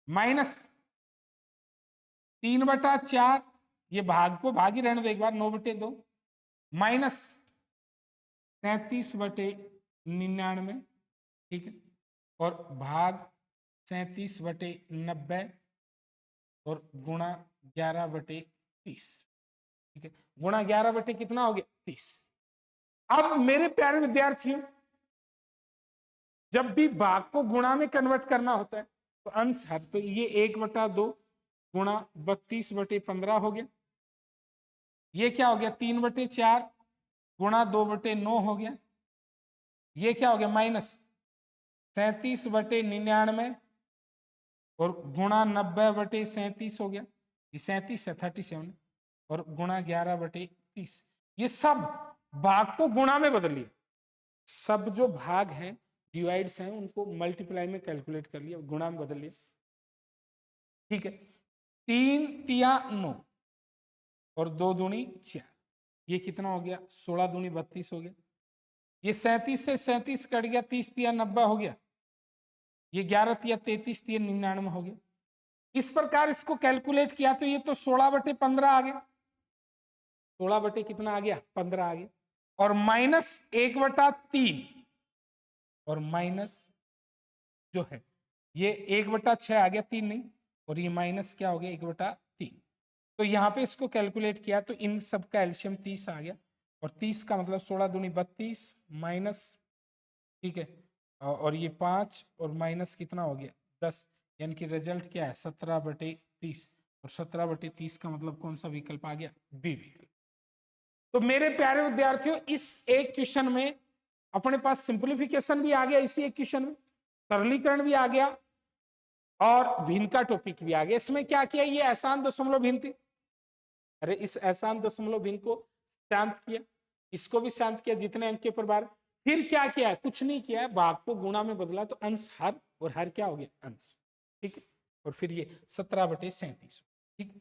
माइनस 3/4, ये भाग को भाग ही रहने दो एक बार, 9/2 माइनस 37/99, ठीक है, और भाग 37/90 और गुणा 11/30, ठीक है, गुणा 11 बटे कितना हो गया 30। अब मेरे प्यारे विद्यार्थियों, जब भी भाग को गुणा में कन्वर्ट करना होता है तो अंश हर, तो ये 1/2 गुणा 32/15 हो गया, ये क्या हो गया 3/4 गुणा 2/9 हो गया, ये क्या हो गया माइनस 37/99 और गुणा 90/37 हो गया, ये 37 है 37 और गुणा 11/30। ये सब भाग को गुणा में बदल लिया, सब जो भाग हैं डिवाइड्स हैं उनको मल्टीप्लाई में कैलकुलेट कर लिया, गुणा में बदल लिया, ठीक है। 3 तिया 9 और 2 दूनी 4, ये कितना हो गया 16 दूनी 32 हो गया, ये 37 से 37 कट गया, 30 तिया 90 हो गया, ये 11 तिया 33 तिया 99 हो गया। इस प्रकार इसको कैलकुलेट किया तो ये तो 16/15 आ गया, 16 बटे कितना आ गया 15 आ गया, और माइनस 1/3 और माइनस जो है ये 1/6 आ गया, 3 नहीं, और ये माइनस क्या हो गया 1/3। तो यहाँ पे इसको कैलकुलेट किया तो इन सब का एलसीएम 30 आ गया, और 30 का मतलब 16 दूनी 32 माइनस, ठीक है, और ये 5 और माइनस कितना हो गया 10, यानी कि रिजल्ट क्या है 17/30, और 17/30 का मतलब कौन सा विकल्प आ गया बी विकल्प। तो मेरे प्यारे विद्यार्थियों, इस एक क्वेश्चन में अपने पास सिंप्लीफिकेशन भी आ गया, इसी एक क्वेश्चन में सरलीकरण भी आ गया और भिन्न का टॉपिक भी आ गया। इसमें क्या किया, ये आसान दशमलव भिन्न थी, अरे इस आसान दशमलव भिन्न को शांत किया, इसको भी शांत किया जितने अंक के प्रकार, फिर क्या किया है कुछ नहीं किया है, भाग को गुणा में बदला तो अंश हर, और हर क्या हो गया अंश, ठीक है, और फिर ये 17/37, ठीक है।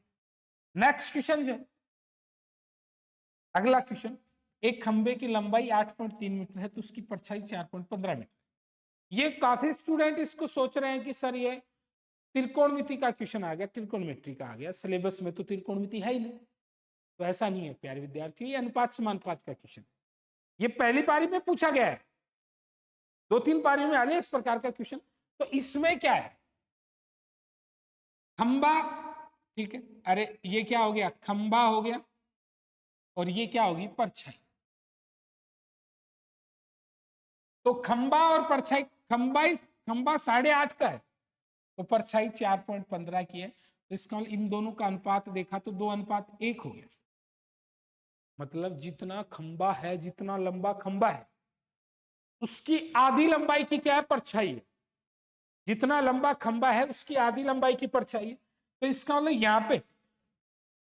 नेक्स्ट क्वेश्चन जो है, अगला क्वेश्चन, एक खंबे की लंबाई 8.3 मीटर है तो उसकी परछाई 4.15 मीटर। ये काफी स्टूडेंट इसको सोच रहे हैं कि सर ये त्रिकोणमिति का क्वेश्चन आ गया, त्रिकोणमिति का आ गया, सिलेबस में तो त्रिकोणमिति है ही नहीं। तो ऐसा नहीं है प्यारे विद्यार्थियों, ये अनुपात समानुपात का क्वेश्चन, ये पहली पारी में पूछा गया है, 2-3 पारियों में आ गया इस प्रकार का क्वेश्चन। तो इसमें क्या है, खंबा, ठीक है, अरे ये क्या हो गया खंबा हो गया, और ये क्या होगी परछाई। तो खंबा और परछाई, खंबा 8.5 का है तो परछाई 4.15 की है, तो इसका इन दोनों का अनुपात देखा तो 2:1 हो गया, मतलब जितना खंबा है, जितना लंबा खंबा है उसकी आधी लंबाई की क्या है परछाई है, जितना लंबा खंबा है उसकी आधी लंबाई की परछाई है। तो इसका मतलब यहाँ पे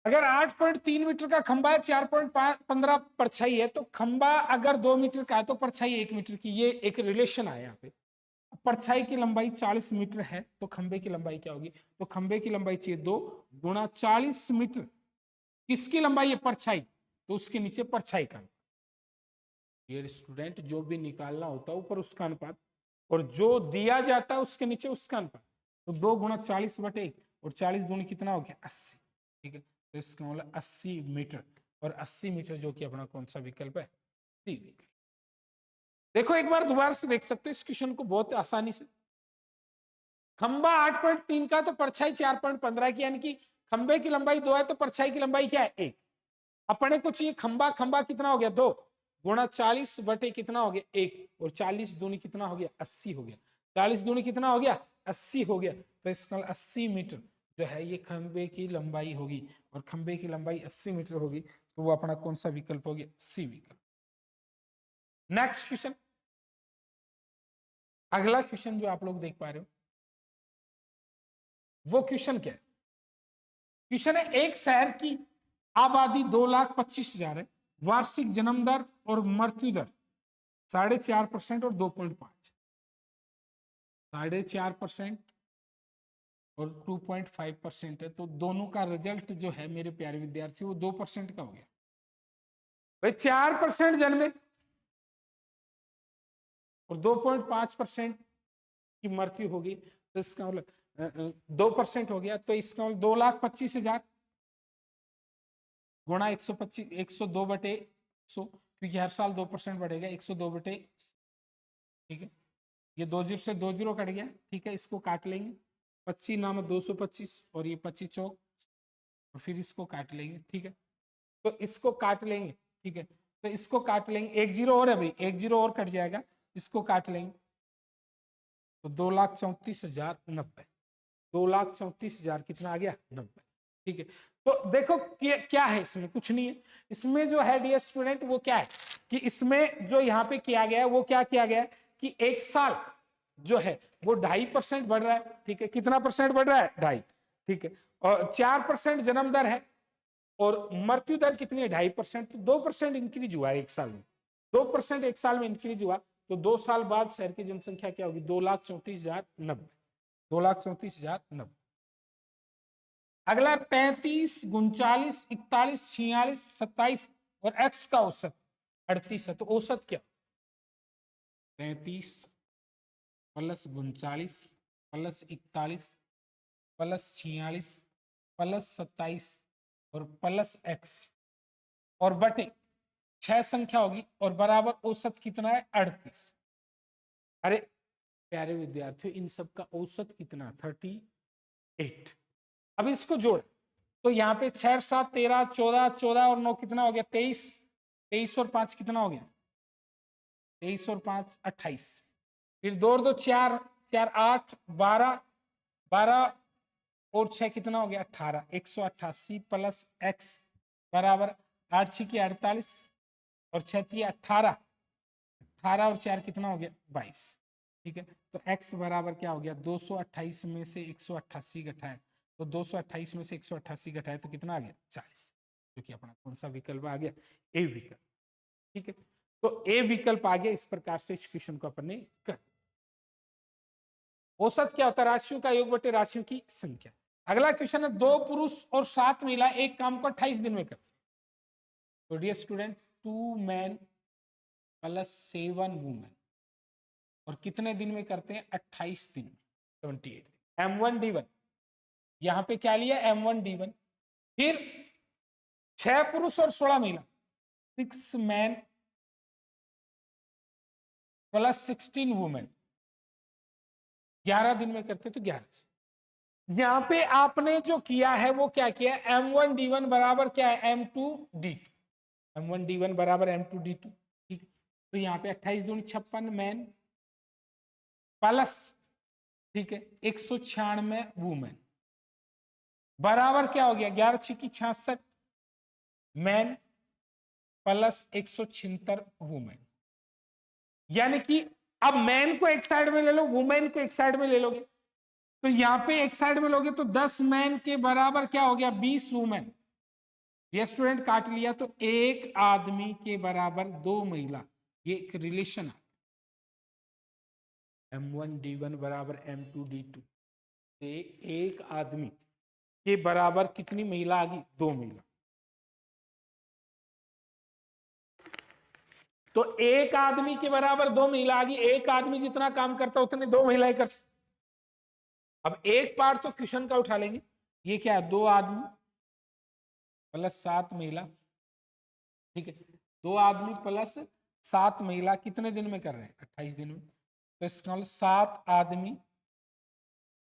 अगर 8.3 मीटर का खंबा है, 4.15 परछाई है, तो खंबा अगर 2 मीटर का है तो परछाई 1 मीटर की, ये एक रिलेशन आया यहाँ पे। परछाई की लंबाई 40 मीटर है तो खंबे की लंबाई क्या होगी, तो खंबे की लंबाई चाहिए 2 गुणा 40 मीटर, किसकी लंबाई है परछाई, तो उसके नीचे परछाई का, ये स्टूडेंट जो भी निकालना होता है ऊपर उसका अनुपात, और जो दिया जाता है उसके नीचे उसका अनुपात, तो 2 गुणा 40/1 और 40 दूनी कितना हो गया 80, ठीक है, तो इसका मतलब 80 मीटर, और 80 मीटर जो कि अपना कौन सा विकल्प है सी विकल्प। देखो एक बार दोबारा से देख सकते हो इस क्वेश्चन को बहुत आसानी से, खंबा 8.3 का तो परछाई 4.15 की, यानी कि खंबे की लंबाई 2 है तो परछाई की लंबाई क्या है 1, अपने को चाहिए खंबा, खंबा कितना हो गया 2 गुणा 40 बटे कितना हो गया 1, और 40 दूनी कितना हो गया 80 हो गया, 40 दूनी कितना हो गया 80 हो गया, तो इसका 80 मीटर जो है ये खंबे की लंबाई होगी, और खंबे की लंबाई 80 मीटर होगी, तो वो अपना कौन सा विकल्प हो गया सी विकल्प। नेक्स्ट क्वेश्चन, अगला क्वेश्चन जो आप लोग देख पा रहे हो वो क्वेश्चन क्या है, क्वेश्चन है एक शहर की आबादी 2,25,000 है, वार्षिक जन्म दर और मृत्यु दर 4.5% और 2.5, 4.5% और 2.5% है, तो दोनों का रिजल्ट जो है मेरे प्यारे विद्यार्थी वो 2% का हो गया। भाई 4% जन्मे और 2.5% की मृत्यु होगी, तो इसका मतलब 2% हो गया, तो इसका 2,25,000 गुणा 125, 102/100, क्योंकि हर साल 2% बढ़ेगा, 102/, ठीक है। ये 2 जीरो से 2 जीरो कट गया, ठीक है। इसको काट लेंगे, 25 नाम 225 और ये 25 चौक, और फिर इसको काट लेंगे, ठीक है। तो इसको काट लेंगे, ठीक है। तो इसको काट लेंगे, 1 जीरो और है भाई, 1 जीरो और कट जाएगा, इसको काट लेंगे, तो 2,34,090, 2,34,000 कितना आ गया, 90, ठीक है। तो देखो क्या है इसमें, कुछ नहीं है इसमें जो है डियर स्टूडेंट, वो क्या है कि इसमें जो यहाँ पे किया गया है वो क्या किया गया है कि एक साल जो है वो 2.5% बढ़ रहा है, ठीक है। कितना परसेंट बढ़ रहा है, 2.5, ठीक है। और 4% जन्म दर है, और मृत्यु दर कितनी है, 2.5%, तो 2% इंक्रीज हुआ है एक साल में, 2% एक साल में इंक्रीज हुआ, तो 2 साल बाद शहर की जनसंख्या क्या होगी, 2,34,090, 2,34,090। अगला 35, 39, 41, 46, 27 और एक्स का औसत 38 है, तो औसत क्या, 35 प्लस 39 प्लस 41 प्लस 46 प्लस 27 और प्लस एक्स और बटे 6 संख्या होगी, और बराबर औसत कितना है, 38। अरे प्यारे विद्यार्थियों, इन सब का औसत कितना, 38। अब इसको जोड़, तो यहाँ पे 6 7 13 14 14 और 9 कितना हो गया, 23, 23 और 5 कितना हो गया, 23 और 5 28, फिर 2 और 2 4 4 8 12 12 और 6 कितना हो गया, 18, 188 प्लस एक्स बराबर 8 6 की 48 और 6 3 18, 18 और 4 कितना हो गया, 22, ठीक है। तो x बराबर क्या हो गया, 228 में से 188 घटाए, तो 228 में से 188 घटाए तो कितना आ गया, 40, जो कि अपना कौन सा विकल्प आ गया, ए विकल्प, ठीक है। तो ए विकल्प आ गया। इस प्रकार से इस क्वेश्चन को अपन ने कर, औसत क्या होता है, राशियों का योग बटे राशियों की संख्या। अगला क्वेश्चन है, 2 पुरुष और 7 महिला एक काम को 28 दिन में करते, तो dear student 2 man plus 7 women, और कितने दिन में करते हैं, 28 दिन, 28 दिन। M1D1 यहां पे क्या लिया, M1D1, फिर 6 पुरुष और 16 महिला, 6 मैन प्लस 16 वुमेन, 11 दिन में करते तो 11। यहां पे आपने जो किया है वो क्या किया, M1D1 बराबर क्या है, M2D2, M1D1 बराबर M2D2, ठीक। तो यहाँ पे 28 दूनी 56 मैन प्लस, ठीक है, 196 वुमेन बराबर क्या हो गया, 11 6 की 66 मैन प्लस 176 वुमेन। यानी कि अब मैन को एक साइड में ले लो, वुमेन को एक साइड में ले लोगे, तो यहां पे एक साइड में लोगे तो 10 मैन के बराबर क्या हो गया, 20 वुमेन। ये स्टूडेंट काट लिया, तो एक आदमी के बराबर 2 महिला, ये एक रिलेशन है, M1D1 बराबर M2D2 से एक आदमी के बराबर कितनी महिला आ गई, 2 महिला। तो एक आदमी के बराबर 2 महिला आ गई, एक आदमी जितना काम करता उतने 2 महिलाएं करती। अब एक पार्ट तो क्वेश्चन का उठा लेंगे, ये क्या है, 2 आदमी प्लस 7 महिला, ठीक है। 2 आदमी प्लस 7 महिला कितने दिन में कर रहे हैं, 28 दिन में। तो इसका 7 आदमी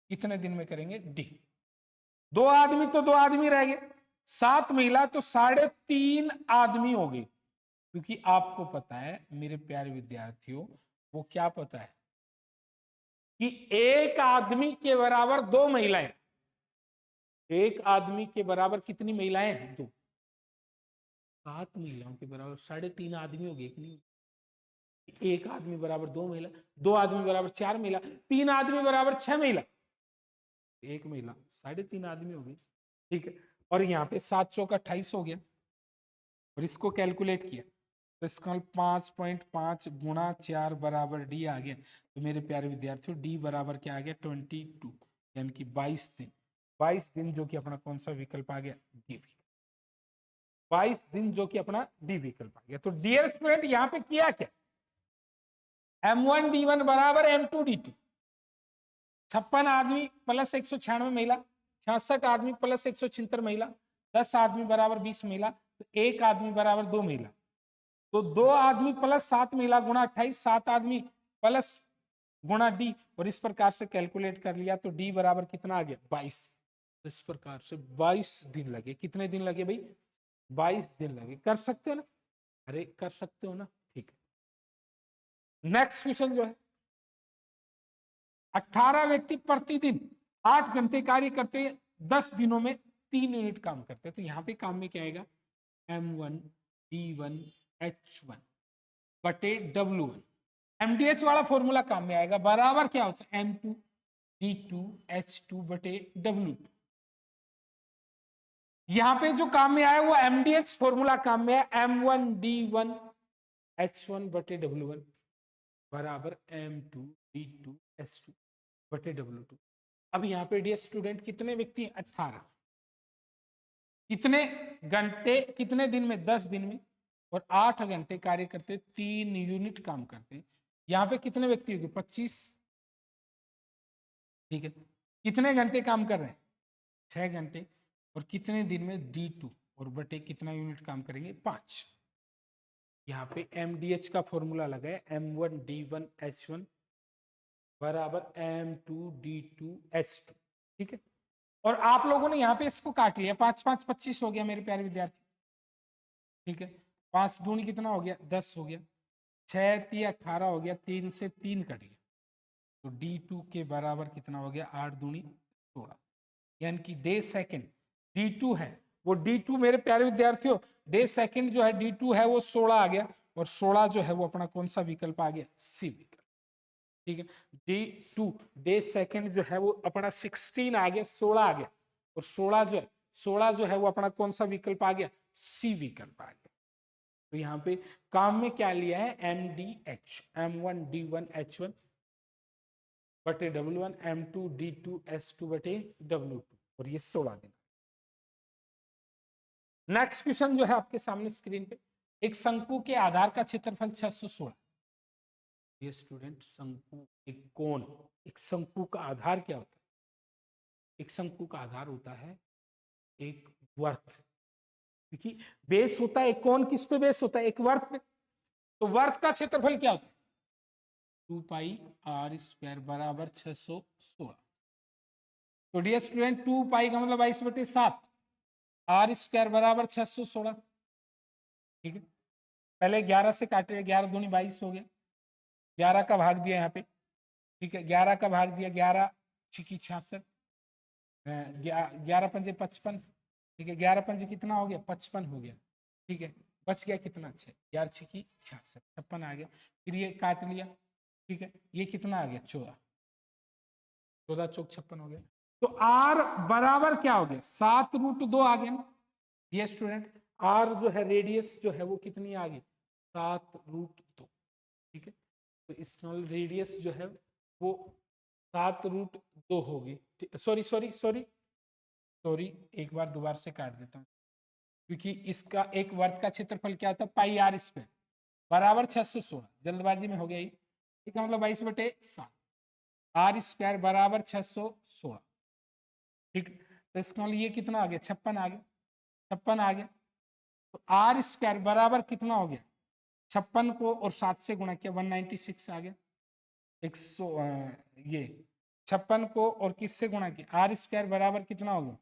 कितने दिन में करेंगे, डी। 2 आदमी तो 2 आदमी रह गए, 7 महिला तो 3.5 आदमी हो गए, क्योंकि आपको पता है मेरे प्यारे विद्यार्थियों, वो क्या पता है कि एक आदमी के बराबर 2 महिलाएं, एक आदमी के बराबर कितनी महिलाएं हैं, 2, 7 महिलाओं के बराबर 3.5 आदमी हो गए कि नहीं, एक आदमी बराबर 2 महिला, 2 आदमी बराबर 4 महिला, 3 आदमी बराबर 6 महिला, एक महिला 3.5 आदमी हो गई, ठीक है। और यहाँ पे 7 चौक 28 हो गया, और इसको कैलकुलेट किया तो इसका 5.5 गुणा 4 बराबर डी आ गया। तो मेरे प्यारे विद्यार्थियों डी बराबर क्या आ गया, 22, यानी कि 22 दिन, 22 दिन जो कि अपना कौन सा विकल्प आ गया, डी, 22 दिन जो कि अपना डी विकल्प आ गया। तो डियर स्टूडेंट यहाँ पे किया क्या, M1D1 बराबर M2D2, 56 आदमी प्लस 196 महिला, 66 आदमी प्लस 176 महिला, 10 आदमी बराबर 20 महिला, तो 1 आदमी बराबर 2 महिला। तो 2 आदमी प्लस 7 महिला गुणा 28, 7 आदमी प्लस गुणा डी, और इस प्रकार से कैलकुलेट कर लिया तो डी बराबर कितना आ गया 22। तो इस प्रकार से 22 दिन लगे। कितने दिन लगे भाई? 22 दिन लगे। कर सकते हो ना? अरे कर सकते हो ना? ठीक है। नेक्स्ट क्वेश्चन जो है, 18 व्यक्ति प्रतिदिन 8 घंटे कार्य करते हैं, 10 दिनों में 3 यूनिट काम करते हैं। तो यहाँ पे काम में क्या आएगा? M1 D1 H1 बटे W1। MDH वाला फॉर्मूला काम में आएगा, बराबर क्या होता है? M2 D2 H2 बटे W2। यहां पे जो काम में आया वो MDH फॉर्मूला काम में है, M1 D1 H1 बटे W1 बराबर M2 D2 H2 बटे W2। अब यहाँ पे डियर स्टूडेंट कितने व्यक्ति? 18। कितने घंटे, कितने दिन में? 10 दिन में। और 8 घंटे कार्य करते, 3 यूनिट काम करते। यहाँ पे कितने व्यक्ति होंगे? 25। ठीक है। कितने घंटे काम कर रहे हैं? 6 घंटे। और कितने दिन में? D2 और बटे कितना यूनिट काम करेंगे? 5। यहाँ पे MDH का फॉर्मूला लगा है, M1 D1 H1 बराबर M2 D2 H2। ठीक है। और आप लोगों ने यहाँ पे इसको काट लिया, 5 5 25 हो गया मेरे प्यारे विद्यार्थी। ठीक है। 5 दूनी कितना हो गया? 10 हो गया। 6 3 18 हो गया, 3 से 3 कट गया, तो D2 के बराबर कितना हो गया? 8 दूनी 16। यानी कि डे सेकेंड D2 है, वो D2 मेरे प्यारे विद्यार्थियों, डे सेकेंड जो है D2 है वो 16 आ गया, और 16 जो है वो अपना कौन सा विकल्प आ गया? सी विकल्प। ठीक है। D2 डे सेकेंड जो है वो अपना 16 आ गया, 16 आ गया, और 16 जो है वो अपना कौन सा विकल्प आ गया? सी विकल्प आ गया। तो यहाँ पे काम में क्या लिया है? MDH, M1 D1 H1 बटे W1, M2 D2 S2 बटे W2, और ये 16 दिन। नेक्स्ट क्वेश्चन जो है आपके सामने स्क्रीन पे, एक शंकु के आधार का क्षेत्रफल 616। ये स्टूडेंट शंकु, एक कोण, एक शंकु का आधार क्या होता है? एक शंकु का आधार होता है एक वर्त, क्योंकि बेस होता है एक कोण, किस पे बेस होता है? एक वर्त पे। तो वर्त का क्षेत्रफल क्या होता है? 2 पाई R स्क्वायर बराबर 616। तो डियर स्टूडेंट 2 पाई का मतलब 22/7, R स्क्वायर बराबर 616। ठीक है। पहले 11 से काटे, 11 दूनी 22 हो गया, 11 का भाग दिया यहाँ पे। ठीक है। 11 का भाग दिया, 11 छिकी 66, 11 पंजे 55। ठीक है। 11 पंजे कितना हो गया? 55 हो गया। ठीक है। बच गया कितना? 6, 11 छिकी 66, 56 आ गया। फिर ये काट लिया। ठीक है। ये कितना आ गया? 14, 14 चौक 56 हो गया। तो R बराबर क्या हो गया? 7√2 आ गया ना। ये स्टूडेंट R जो है रेडियस जो है वो कितनी आ गई? 7√2। ठीक है। तो स्मॉल रेडियस जो है वो 7√2 होगी। सॉरी सॉरी सॉरी सॉरी, एक बार दोबारा से काट देता हूँ, क्योंकि इसका एक वर्ग का क्षेत्रफल क्या होता है? पाई R स्क्वायर बराबर 616। जल्दबाजी में हो गया ये। ठीक है। मतलब 22/7, R स्क्वायर बराबर 616। ठीक। तो इसका मतलब ये कितना आ गया? 56 आ गया, 56 आ गया। तो R स्क्वायर बराबर कितना हो गया? 56 को और 7 से गुणा किया, 196 आ गया। 100 ये 56 को और किससे गुणा किया? R स्क्वायर बराबर कितना हो गया?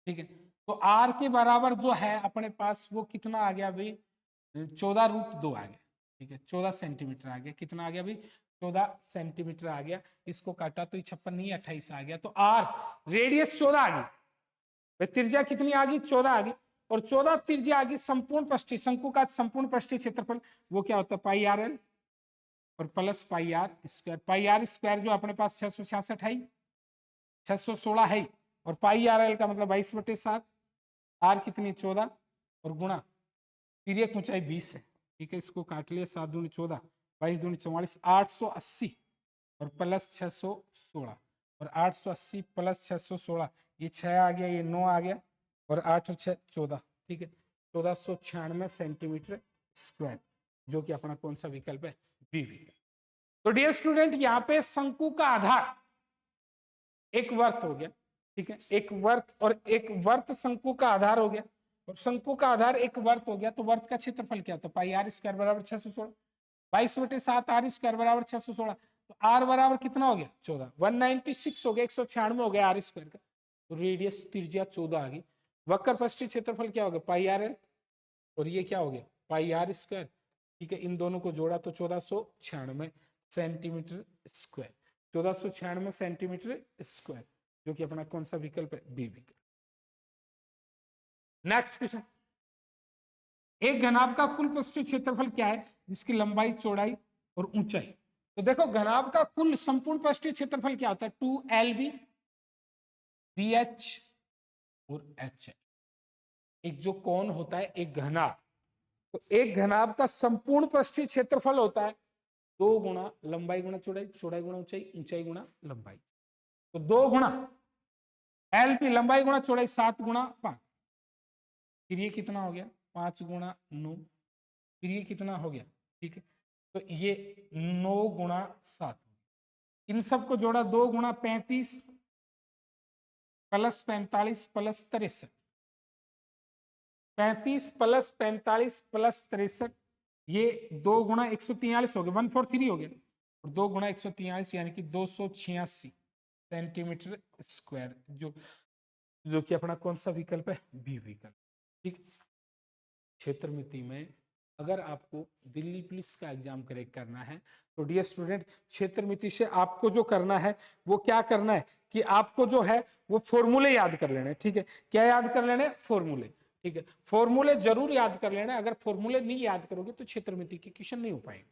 ठीक है। तो R के बराबर जो है अपने पास वो कितना आ गया भाई? 14√2 आ गया। ठीक है। 14 सेंटीमीटर आ गया। कितना आ गया भाई? 14 सेंटीमीटर आ गया। इसको काटा तो 56 नहीं 28 आ गया। तो R रेडियस 14 आ गई, त्रिज्या कितनी आ गई? 14 आ गई। और 14 त्रिज्या आ गई। संपूर्ण पृष्ठीय शंकु का संपूर्ण पृष्ठीय क्षेत्रफल वो क्या होता है? पाई RL और प्लस पाई R स्क्वायर। पाई R स्क्वायर जो अपने पास 666 है, 616 है, और पाई RL का मतलब 22/7, R कितनी? 14, और गुणा तिर्यक ऊंचाई 20 है। ठीक है। इसको काट लिया, 7 दूनी 14, 22 दूनी 44, 880 और प्लस 616, और 880 प्लस 616, ये 6 आ गया, ये 9 आ गया, और 8 और 6 14। ठीक है। 1496 सेंटीमीटर स्क्वायर, जो कि अपना कौन सा विकल्प है? बी विकल्प। तो डियर स्टूडेंट यहाँ पे शंकु का आधार एक वर्त हो गया, ठीक है, एक वर्त, और एक वर्त शंकु का आधार हो गया, और शंकु का आधार एक वर्त हो गया, तो वर्त का क्षेत्रफल क्या होता है, पाई आर स्क्वायर बराबर 616, 22/7 आर स्क्वायर बराबर 616, तो आर बराबर कितना हो गया 14, 196 हो गया, 196 हो गया आर स्क्वायर का, तो रेडियस त्रिज्या 14 आ गई। वक्र पृष्ठीय क्षेत्रफल क्या हो गया पाई आर एल, और ये क्या हो गया पाई आर स्क्वायर, ठीक है, इन दोनों को जोड़ा तो 1496 सेंटीमीटर स्क्वायर, 1496 सेंटीमीटर स्क्वायर, जो कि अपना कौन सा विकल्प है, बी विकल्प। नेक्स्ट क्वेश्चन, एक घनाभ का कुल पृष्ठीय क्षेत्रफल क्या है जिसकी लंबाई, चौड़ाई और ऊंचाई, तो देखो घनाभ का कुल संपूर्ण पृष्ठीय क्षेत्रफल क्या होता है, 2LB BH और HL। एक जो कोण होता है एक घनाभ, तो एक घनाभ का संपूर्ण पृष्ठीय क्षेत्रफल होता है 2 गुणा लंबाई गुणा चौड़ाई, चौड़ाई गुणा ऊंचाई, ऊंचाई गुणा लंबाई, तो 2 गुणा LP लंबाई गुणा चौड़ाई 7 गुणा 5, फिर ये कितना हो गया 5 गुणा 9, फिर ये कितना हो गया, ठीक है, तो ये 9 गुणा 7, इन सबको जोड़ा 2 गुणा 35 प्लस 45 प्लस 63, 35 प्लस 45 प्लस 63, ये 2 गुणा 143 हो गया, 143 हो गया, और 2 गुणा 143 यानी कि 286 सेंटीमीटर स्क्वायर, जो कि अपना कौन सा विकल्प है, बी विकल्प, ठीक। क्षेत्र मिति में अगर आपको दिल्ली पुलिस का एग्जाम करेक्ट करना है तो डियर स्टूडेंट क्षेत्र मिति से आपको जो करना है वो क्या करना है कि आपको जो है वो फॉर्मूले याद कर लेने, ठीक है, क्या याद कर लेने, फॉर्मूले, ठीक है, फॉर्मूले जरूर याद कर लेना, अगर फॉर्मूले नहीं याद करोगे तो क्षेत्र मिति के क्वेश्चन नहीं हो पाएंगे।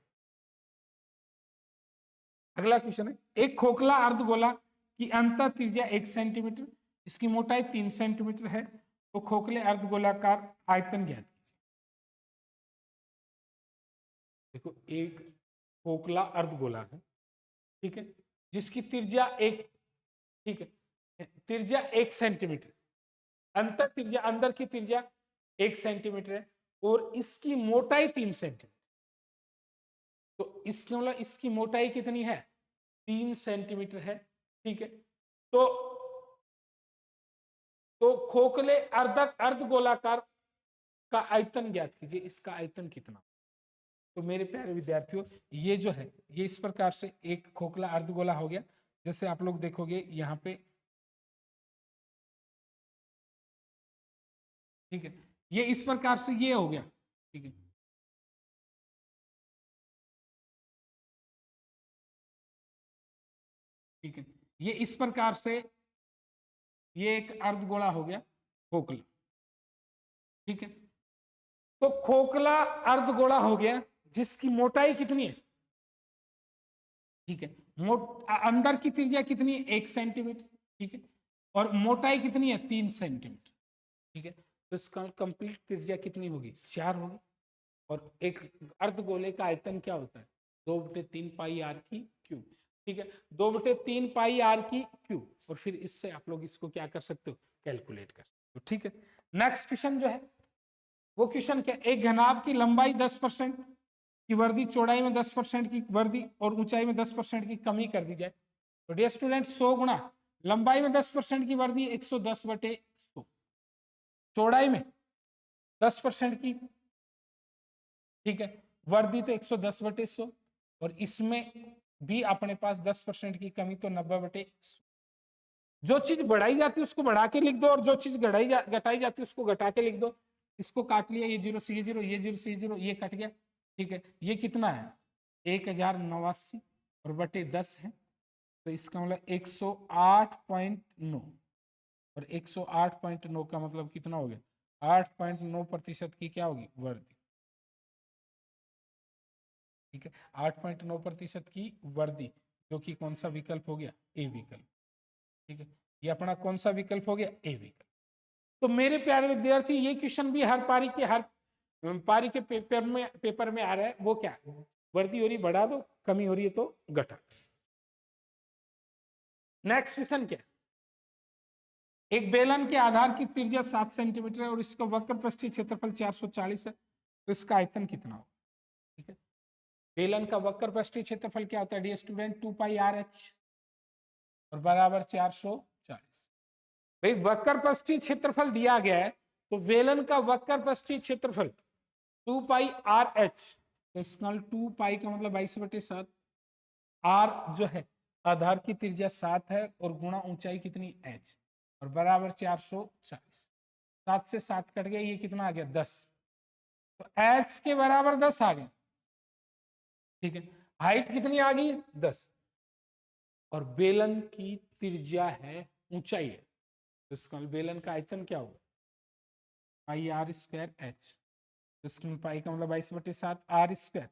अगला क्वेश्चन है, एक खोखला अर्धगोला की अंतः त्रिज्या 1 सेंटीमीटर, इसकी मोटाई 3 सेंटीमीटर है, तो खोखले अर्धगोलाकार आयतन ज्ञात कीजिए। देखो एक खोखला अर्धगोला है, ठीक है, जिसकी त्रिज्या 1, ठीक है, त्रिज्या 1 सेंटीमीटर, अंतर त्रिज्या, अंदर की त्रिज्या 1 सेंटीमीटर है, और इसकी मोटाई 3 सेंटीमीटर, तो इसके मतलब इसकी मोटाई कितनी है 3 सेंटीमीटर है, ठीक है, तो खोखले अर्धगोलाकार का आयतन ज्ञात कीजिए, इसका आयतन कितना। तो मेरे प्यारे विद्यार्थियों ये जो है ये इस प्रकार से एक खोखला अर्धगोला हो गया, जैसे आप लोग देखोगे यहाँ पे, ठीक है, ये इस प्रकार से ये हो गया, ठीक है, ठीक है, ये इस प्रकार से ये एक अर्धगोला हो गया खोखला, ठीक है, तो खोखला अर्धगोला हो गया जिसकी मोटाई कितनी है, ठीक है, अंदर की त्रिज्या कितनी है 1 सेंटीमीटर, ठीक है, और मोटाई कितनी है 3 सेंटीमीटर, ठीक है, तो इसका कंप्लीट त्रिज्या कितनी होगी 4 होगी, और एक अर्धगोले का आयतन क्या होता है 2/3 पाई आर की क्यूब, ठीक है, 2/3 पाई आर की क्यूब, और फिर इससे आप लोग इसको क्या कर सकते हो कैलकुलेट कर सकते हो, ठीक है। नेक्स्ट क्वेश्चन जो है वो क्वेश्चन क्या, एक घनाभ की लंबाई 10% की वर्दी, चौड़ाई में 10% की वर्दी और ऊंचाई में 10% की कमी कर दी जाए, तो डियर स्टूडेंट 100 गुणा लंबाई में 10% की वर्दी 110/100, चौड़ाई में 10% की, ठीक है, वर्दी तो 110/100, और इसमें भी अपने पास 10% की कमी तो 90/100, जो चीज बढ़ाई जाती है उसको बढ़ा के लिख दो, और जो चीज घटाई जाती है उसको घटा के लिख दो, इसको काट लिया, ये 0 से ये 0, ये 0 से ये 0, ये कट गया, ठीक है, ये कितना है 1089 और बटे 10 है, तो इसका मतलब 108.9, और 108.9 का मतलब कितना हो गया 8.9% की क्या होगी वर्दी, ठीक है, 8.9% की वर्दी, जो कि कौन सा विकल्प हो गया ए विकल्प, ठीक है, ये अपना कौन सा विकल्प हो गया ए विकल्प। तो मेरे प्यारे विद्यार्थी ये क्वेश्चन भी हर पारी के पेपर में आ रहा है, वो क्या वर्दी हो रही बढ़ा दो, कमी हो रही है तो घटा। नेक्स्ट क्वेश्चन क्या, एक बेलन के आधार की त्रिज्या 7 सेंटीमीटर है और इसका वक्र पृष्ठीय क्षेत्रफल 440 है, तो इसका आयतन कितना होगा, ठीक है, बेलन का वक्र पृष्ठीय क्षेत्रफल क्या होता है डियर स्टूडेंट? 2 पाई आर एच और बराबर 440। भाई वक्र पृष्ठीय क्षेत्रफल दिया गया है तो बेलन का वक्र पृष्ठीय क्षेत्रफल 2 पाई आर एच, तो इसका 2 पाई का मतलब 22/7, आर जो है आधार की त्रिज्या 7 है और गुणा ऊंचाई कितनी एच और बराबर 440। 7 से 7 कट गया, ये कितना आ गया 10, तो एच के बराबर 10 आ गया। ठीक है, हाइट कितनी आ गई 10 और बेलन की त्रिज्या है ऊंचाई है, तो इसका बेलन का आयतन क्या होगा पाई आर स्क्वायर एच, इसमें पाई का मतलब 22/7 आर स्क्वायर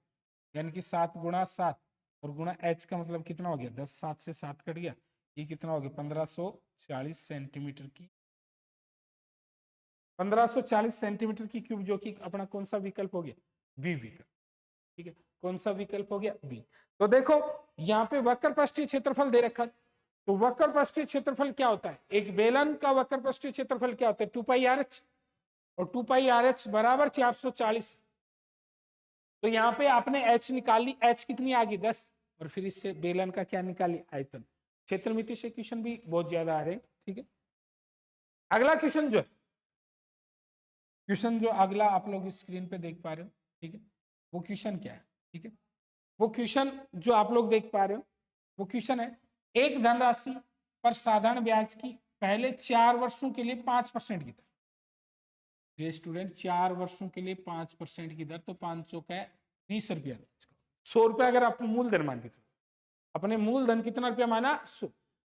यानी कि 7 गुणा 7 और गुणा एच का मतलब कितना हो गया 10, 7 से 7 कट गया, ये कितना हो गया 1540 सेंटीमीटर की 1540 सेंटीमीटर की क्यूब, जो कि अपना कौन सा विकल्प हो गया बी विकल्प। ठीक है, कौन सा विकल्प हो गया बी। तो देखो यहाँ पे वक्र पृष्ठीय क्षेत्रफल दे रखा, तो वक्र पृष्ठीय क्षेत्रफल क्या होता है, एक बेलन का वक्र पृष्ठीय क्षेत्रफल क्या होता है 2 पाई आर एच और 2 पाई आर एच बराबर 440। तो यहाँ पे आपने एच निकाल ली, एच कितनी आ गई 10 और फिर इससे बेलन का क्या निकाली आयतन। क्षेत्रमिति से क्वेश्चन भी बहुत ज्यादा आ रहे हैं। ठीक है, अगला क्वेश्चन जो है, क्वेश्चन जो अगला आप लोग स्क्रीन पे देख पा रहे हो, ठीक है, वो क्वेश्चन क्या है, ठीक है, वो क्वेश्चन जो आप लोग देख पा रहे हो वो क्वेश्चन है एक धनराशि पर साधारण ब्याज की पहले 4 वर्षों के लिए 5% की दर। ये स्टूडेंट 4 वर्षों के लिए 5% की दर, तो 500 का 20 रुपया, 100 रुपया अगर आप मूलधन मान के चलो, अपने मूलधन कितना रुपया माना 100,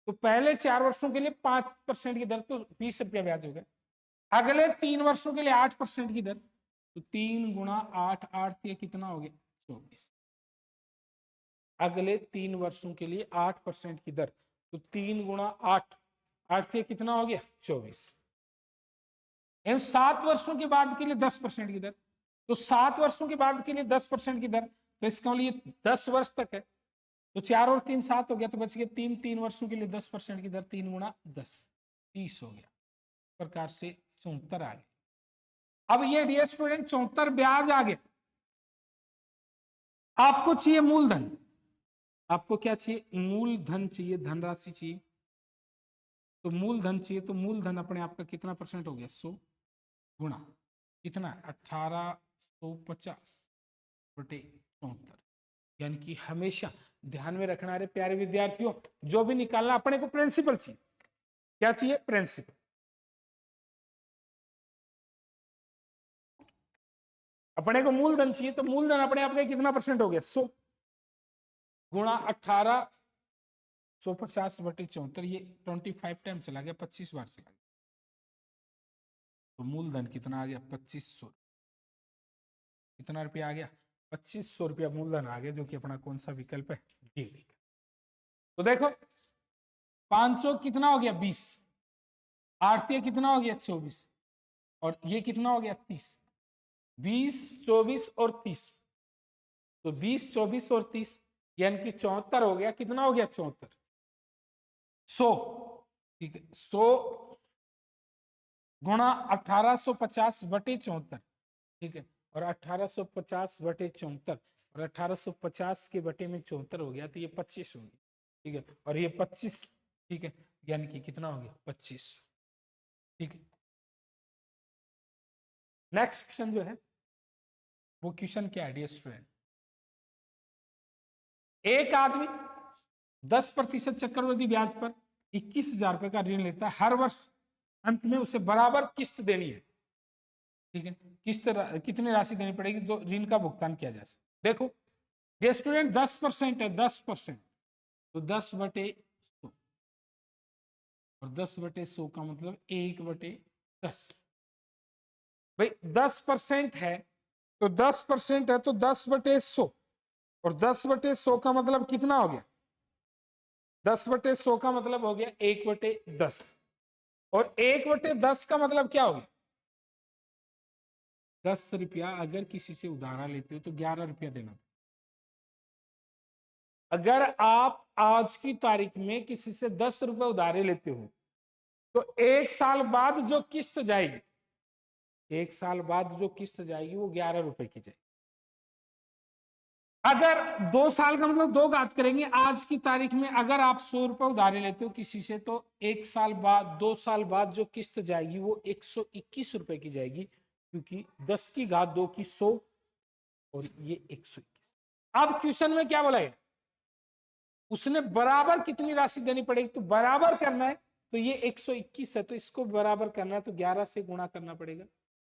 तो पहले 4 वर्षों के लिए 5% की दर तो 20 रुपया ब्याज हो गया। अगले 3 वर्षों के लिए 8% की दर, तो 3 गुणा 8, 8 ये कितना हो गया 24। अगले 3 वर्षों के लिए 8% की दर, तो 3 गुणा 8, 8 ये कितना हो गया 24। 7 वर्षों के बाद के लिए 10% की दर, तो 7 वर्षों के बाद के लिए 10% की दर, तो इसका लिए 10 वर्ष तक है, तो 4 और 3 7 हो गया, तो बच गया 3 वर्षों के लिए 10% की दर, 3 गुणा 10 30 हो गया। प्रकार से 74 आ गया। अब ये डियर स्टूडेंट 74 ब्याज आ गया। आपको चाहिए मूलधन, आपको क्या चाहिए मूलधन चाहिए, धनराशि चाहिए, तो मूलधन चाहिए, तो मूलधन अपने आप का कितना परसेंट हो गया 100 गुणा कितना 1850/74, यानी कि हमेशा ध्यान में रखना है प्यारे विद्यार्थियों, जो भी निकालना अपने को प्रिंसिपल चाहिए, क्या चाहिए प्रिंसिपल। अपने को मूलधन चाहिए, तो मूलधन अपने आप का कितना परसेंट हो गया 100 गुणा 1850/74, ये 25 टाइम चला गया, 25 बार चला गया, तो मूलधन कितना आ गया 2500, कितना रुपया आ गया 2500 रुपया मूलधन आ गया, जो कि अपना कौन सा विकल्प है डी विकल्प। तो देखो 500 कितना हो गया 20, आरतीय कितना हो गया 24 और ये कितना हो गया 30, 20 24 और 30, तो 20 24 और 30 यानी कि 74 हो गया, कितना हो गया 74 100, ठीक है 100 गुणा 1850/74, ठीक है, और 1850/74 और 1850 के बटे में 74 हो गया, तो ये 25 हो गया, ठीक है, और ये 25, ठीक है, यानी कि कितना हो गया 25, ठीक है। नेक्स्ट क्वेश्चन जो है वो क्वेश्चन क्या है डियर स्टूडेंट, एक आदमी 10% चक्रवृद्धि ब्याज पर 21,000 रुपए का ऋण लेता है, हर वर्ष अंत में उसे बराबर किस्त देनी है, ठीक है, किस्त कितनी राशि देनी पड़ेगी तो ऋण का भुगतान किया जा सके। देखो ये स्टूडेंट 10% है, 10%, तो 10/100 और 10/100 का मतलब 1/10, भाई 10% है तो 10% है तो 10/100 और 10/100 का मतलब कितना हो गया 10/100 का मतलब हो गया 1/10 और 1/10 का मतलब क्या हो गया 10 रुपया। अगर किसी से उधारा लेते हो तो 11 रुपया देना। अगर आप आज की तारीख में किसी से 10 रुपए उधारे लेते हो तो 1 साल बाद जो किस्त जाएगी, 1 साल बाद जो किस्त जाएगी वो 11 रुपए की जाएगी। अगर 2 साल का मतलब 2 घात करेंगे, आज की तारीख में अगर आप 100 रुपए उधारी लेते हो किसी से, तो 1 साल बाद 2 साल बाद जो किस्त जाएगी वो 121 रुपए की जाएगी, क्योंकि 10 की घात 2 की 100 और ये 121। अब क्वेश्चन में क्या बोला है, उसने बराबर कितनी राशि देनी पड़ेगी, तो बराबर करना है तो ये 121 है, तो इसको बराबर करना है तो 11 से गुणा करना पड़ेगा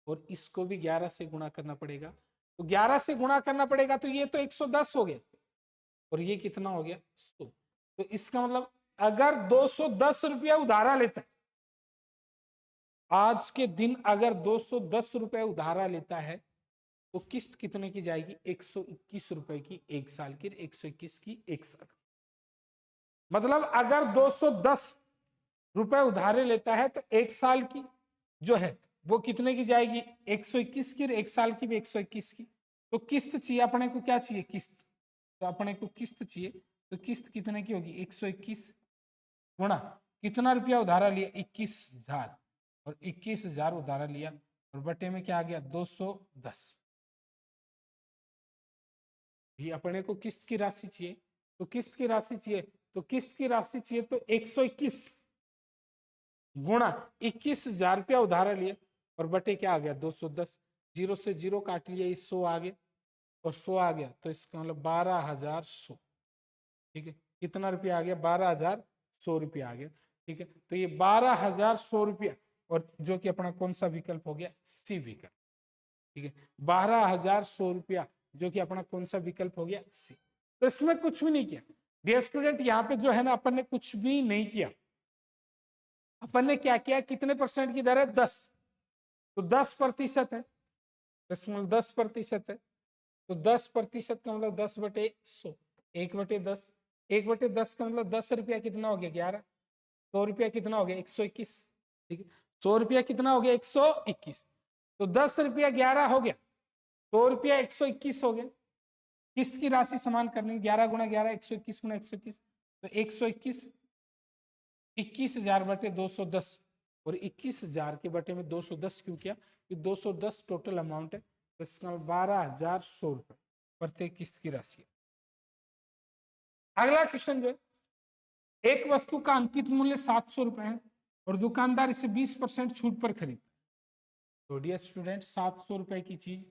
और इसको भी 11 से गुणा करना पड़ेगा। तो 11 से गुणा करना पड़ेगा तो ये तो 110 हो गया और ये कितना हो गया 100। तो इसका मतलब अगर 210 रुपया उधारा लेता है, आज के दिन अगर 210 रुपए उधारा लेता है तो किस्त कितने की जाएगी, 121 रुपए की 1 साल की, 121 की 1 साल की। मतलब अगर 210 रुपए उधारे लेता है तो 1 साल की जो है वो कितने की जाएगी, 121 की, 1 साल की भी 121 की। तो किस्त चाहिए अपने को, क्या चाहिए, किस्त। तो अपने को किस्त चाहिए, तो किस्त कितने की होगी, 121 गुणा कितना रुपया उधारा लिया, 21,000, और 21,000 उधारा लिया और बटे में क्या आ गया, 210। ये अपने को किस्त की राशि चाहिए, तो किस्त की राशि चाहिए, तो किस्त की राशि चाहिए तो 121 गुणा 21,000 रुपया उधारा लिया और बटे क्या आ गया, 210। जीरो से जीरो काट लिया, 100 आ गया और 100 आ गया, तो इसका मतलब 12,100। ठीक है, कितना रुपया आ गया, 12,100 रुपया आ गया। ठीक है, तो ये 12,100 रुपया, और जो कि अपना कौन सा विकल्प हो गया, सी विकल्प। ठीक है, 12,100 रुपया जो कि अपना कौन सा विकल्प हो गया, सी। तो इसमें कुछ भी नहीं किया डियर स्टूडेंट, यहाँ पे जो है ना अपन ने कुछ भी नहीं किया। अपन ने क्या किया, कितने परसेंट की दर है, 10, तो 10% है, इसमें 10% है, तो 10% का मतलब 10/100, 1/10, 1/10 का मतलब 10 रुपया कितना हो गया, 11, 100 रुपया कितना हो गया, 121। ठीक है, 100 रुपया कितना हो गया, 121, तो 10 रुपया 11 हो गया, 100 रुपया 121 हो गया। किस्त की राशि समान करनी, 11 गुणा 11, 121 गुणा 121, तो 121, 21,000/210, और 21,000 के बटे में 210 क्यों किया, कि 210 टोटल अमाउंट है, तो इसका 12,100 रुपए प्रत्येक किस्त की राशि है। अगला क्वेश्चन जो है, एक वस्तु का अंकित मूल्य 700 रुपए है और दुकानदार इसे 20% छूट पर खरीदता है। तो डियर स्टूडेंट, 700 रुपए की चीज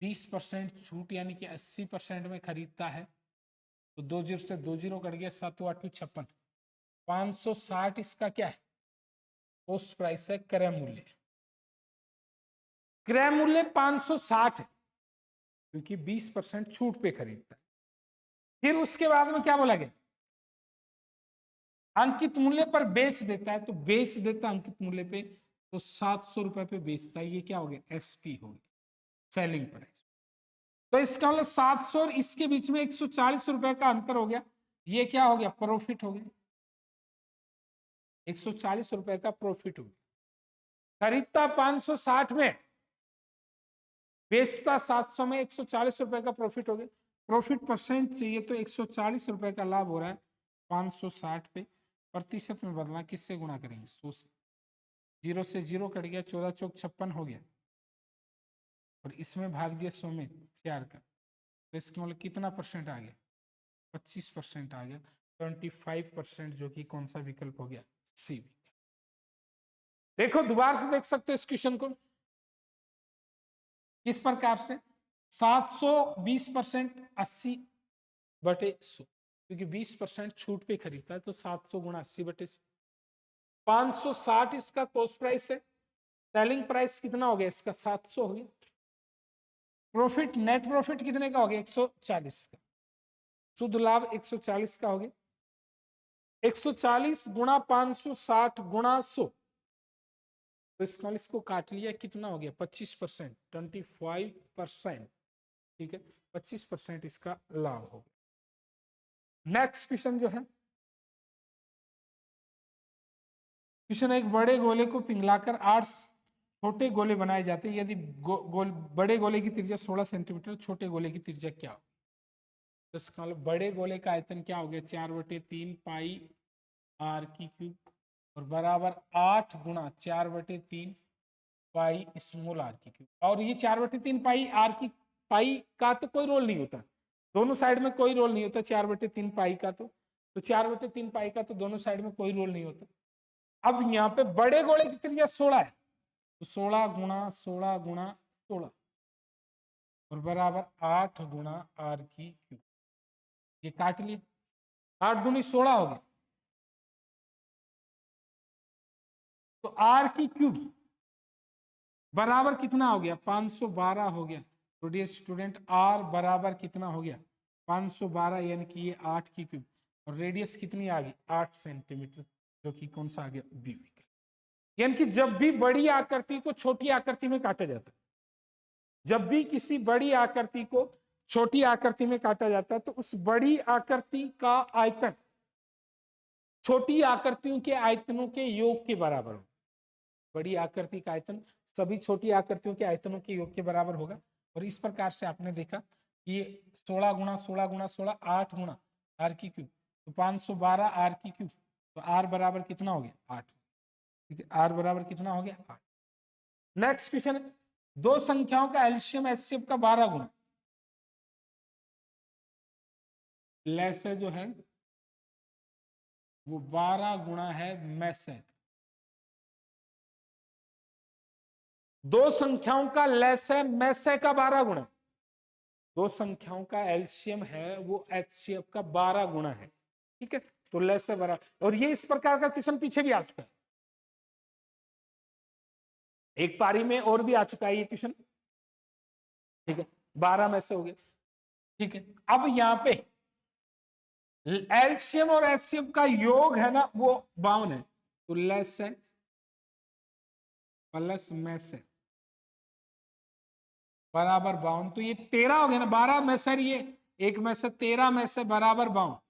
20% छूट यानी कि 80% में खरीदता है, तो 2 जीरो से 2 जीरो कट गया, 7 8 56, 560 इसका क्या है, कॉस्ट प्राइस है, क्रय मूल्य। क्रय मूल्य 560 है क्योंकि 20% छूट पे खरीदता है। फिर उसके बाद में क्या बोला गया, अंकित मूल्य पर बेच देता है, तो बेच देता अंकित मूल्य पे, तो 700 रुपए पे बेचता है, ये क्या हो गया, एसपी हो गया, सेलिंग प्राइस। तो इसका मतलब 700 और इसके बीच में 140 रुपए का अंतर हो गया, ये क्या हो गया, प्रॉफिट हो गया, 140 रुपए का प्रॉफिट हो गया। खरीदता 560 में, बेचता 700 में, 140 रुपए का प्रॉफिट हो गया। प्रॉफिट परसेंट चाहिए तो 140 रुपए का लाभ हो रहा है 560 पे, प्रतिशत में बदलना, किससे गुणा करेंगे, 100 से। जीरो से जीरो कट गया, 14 चौक 56 हो गया, और इसमें भाग दिया 100 में 4 का, तो इसका मतलब कितना परसेंट आ गया, 25% आ गया, 25% जो कि कौन सा विकल्प हो गया, सी। देखो दोबारा से देख सकते हो इस क्वेश्चन को किस प्रकार से, 700 20% 80/100, क्योंकि 20% छूट पे खरीदता है, तो 700 गुणा 80/100, 560 इसका कॉस्ट प्राइस है, सेलिंग प्राइस कितना हो गया इसका, 700 हो गया। प्रॉफिट, नेट प्रॉफिट कितने का हो गया, 140 का, शुद्ध लाभ 140 का हो गया। 140 गुणा 560 गुणा 100, तो इसको काट लिया, कितना हो गया, 25%, 25%। ठीक है, 25% इसका लाभ हो गया। नेक्स्ट क्वेश्चन जो है, क्वेश्चन, एक बड़े गोले को पिघलाकर 8 छोटे गोले बनाए जाते हैं, यदि बड़े गोले की त्रिज्या 16 सेंटीमीटर, छोटे गोले की त्रिज्या क्या हो, तो इसका मतलब बड़े गोले का आयतन क्या हो गया, 4/3 पाई आर की क्यूब, और बराबर 8 गुणा 4/3 पाई स्मॉल आर की क्यूब। और ये 4/3 पाई आर की, पाई का तो कोई रोल नहीं होता, दोनों साइड में कोई रोल नहीं होता 4/3 पाई का, तो 4/3 पाई का तो दोनों साइड में कोई रोल नहीं होता। अब यहाँ पे बड़े गोले की त्रिज्या 16 है, तो 16 गुणा 16 गुणा 16 और बराबर 8 गुणा आर की क्यूब। ये काट लिए, 8 दूनी 16 हो गया, तो आर की क्यूब बराबर कितना हो गया 512 हो गया। तो डियर स्टूडेंट आर बराबर कितना हो गया 512, यानी कि ये 8 की क्यूब, और रेडियस कितनी आ गई 8 सेंटीमीटर, जो कि कौन सा आ गया बी विकल्प। यानी कि जब भी बड़ी आकृति को छोटी आकृति में काटा जाता है, जब भी किसी बड़ी आकृति को छोटी आकृति में काटा जाता है, तो उस बड़ी आकृति का आयतन छोटी आकृतियों के आयतनों के योग के बराबर हो। बड़ी आकृति का आयतन सभी छोटी आकृतियों के आयतनों के योग के बराबर होगा। और इस प्रकार से आपने देखा कि ये 16 गुणा 16 गुणा 16 8 गुणा आर की क्यूब, तो 512 आर की क्यूब, तो आर बराबर कितना हो गया 8। ठीक है, आर बराबर कितना हो गया 8। नेक्स्ट क्वेश्चन, दो संख्याओं का एलसीएम एचसीएफ का 12 गुणा, लैसे जो है वो 12 गुणा है मैसे। दो संख्याओं का लैसे मैसे का 12 गुणा, दो संख्याओं का एलसीएम है वो एचसीएफ का 12 गुणा है। ठीक है, तो लैसे बराबर, और ये इस प्रकार का क्वेश्चन पीछे भी आ चुका है, एक पारी में और भी आ चुका है ये क्वेश्चन। ठीक है, 12 में से हो गया। ठीक है, अब यहां पे एलसीएम और एचसीएफ का योग है ना वो 52 है, तो लेस है प्लस में से बराबर 52, तो ये 13 हो गया ना, 12 में से ये एक में से 13 में से बराबर 52,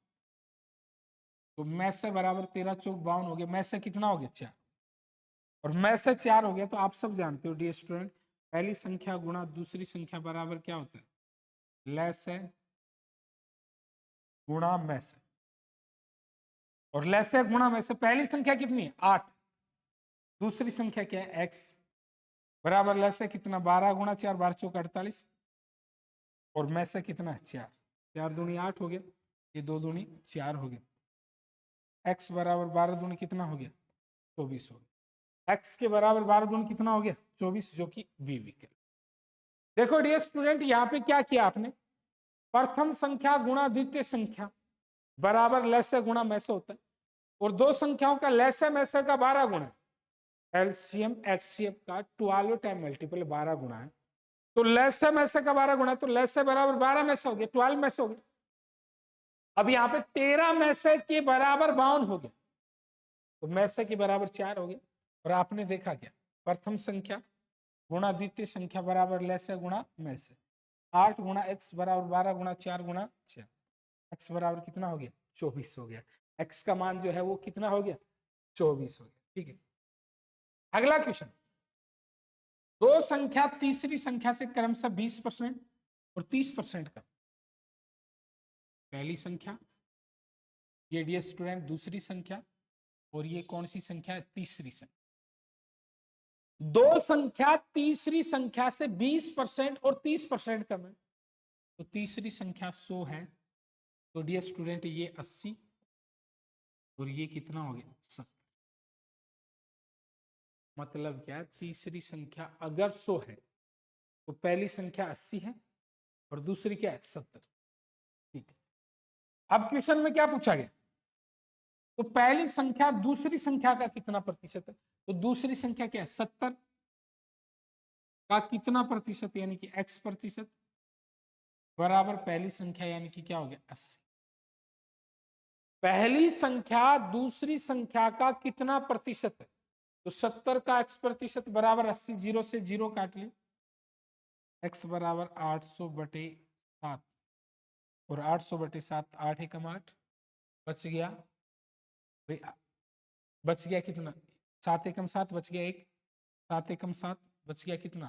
तो में से बराबर 13 चौक 52 हो गया। में से कितना हो गया 4, और में से 4 हो गया। तो आप सब जानते हो डियर स्टूडेंट, पहली संख्या गुणा दूसरी संख्या बराबर क्या होता है लेस है गुणा में से, और लेस है गुणा में से पहली संख्या कितनी है 8, दूसरी संख्या क्या है x, बराबर लेस है कितना 12 गुणा 4 12 चौक 48, और में से कितना है 4, 4 दूनी 8 हो गया, ये 2 दूनी 4 हो गया। x बराबर 12 दूनी कितना हो गया 24 हो गया। x के बराबर 12 दूनी कितना हो गया 24, जो कि बी विकल्प। देखो डियर स्टूडेंट, यहाँ पे क्या किया आपने, प्रथम संख्या गुणा द्वितीय संख्या बराबर लैसे गुणा मैसे होता है, और दो संख्याओं का लैसे मैसे का 12 गुणा, एलसीएम एचसीएफ का 12 टाइम मल्टीपल 12 गुणा है, तो लैसे मैसे का 12 गुणा, तो लैसे बराबर 12 में से हो गया 12 में से हो गया। अब यहाँ पे 13 में से के बराबर 52 हो गया, तो में से के बराबर 4 हो गया। और आपने देखा क्या, प्रथम संख्या गुणा द्वितीय संख्या बराबर लैसे गुणा में से, 8 गुणा x बराबर 12 गुणा 4 गुणा 6, x बराबर कितना हो गया 24 हो गया। x का मान जो है वो कितना हो गया 24 हो गया। ठीक है, अगला क्वेश्चन, दो संख्या तीसरी संख्या से क्रमशः 20% और 30% का, पहली संख्या ये डियर स्टूडेंट दूसरी संख्या, और ये कौन सी संख्या है तीसरी संख्या। दो संख्या तीसरी संख्या से 20% और 30% कम है, तो तीसरी संख्या 100 है, तो डियर स्टूडेंट ये 80 और ये कितना हो गया 70। मतलब क्या है, तीसरी संख्या अगर 100 है तो पहली संख्या 80 है और दूसरी क्या है 70। ठीक है, अब क्वेश्चन में क्या पूछा गया, तो पहली संख्या दूसरी संख्या का कितना प्रतिशत है, तो दूसरी संख्या क्या है 70 का कितना प्रतिशत, यानी कि x प्रतिशत बराबर पहली संख्या, यानी कि क्या हो गया 80। पहली संख्या दूसरी संख्या का कितना प्रतिशत है, तो 70 का x प्रतिशत बराबर 80, 0 से 0 काट लिया, x बराबर 800/7, और 800/7 8 एकम 8 बच गया भाई, बच गया कितना 7 एकम 7 बच गया 1, 7 एकम 7 बच गया कितना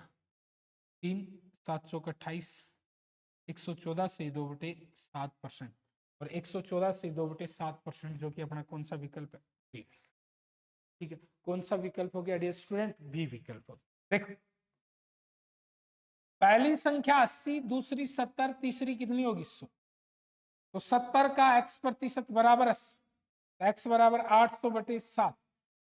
3, 7 चौक 28, 114 से 2/7%, और 114 से 2/7%, जो कि अपना कौन सा विकल्प है बी। ठीक है, कौन सा विकल्प हो गया डियर स्टूडेंट बी विकल्प हो गया। देखो पहली संख्या 80, दूसरी 70, तीसरी कितनी होगी 100, तो 70 का x% बराबर 80, x बराबर 800/7,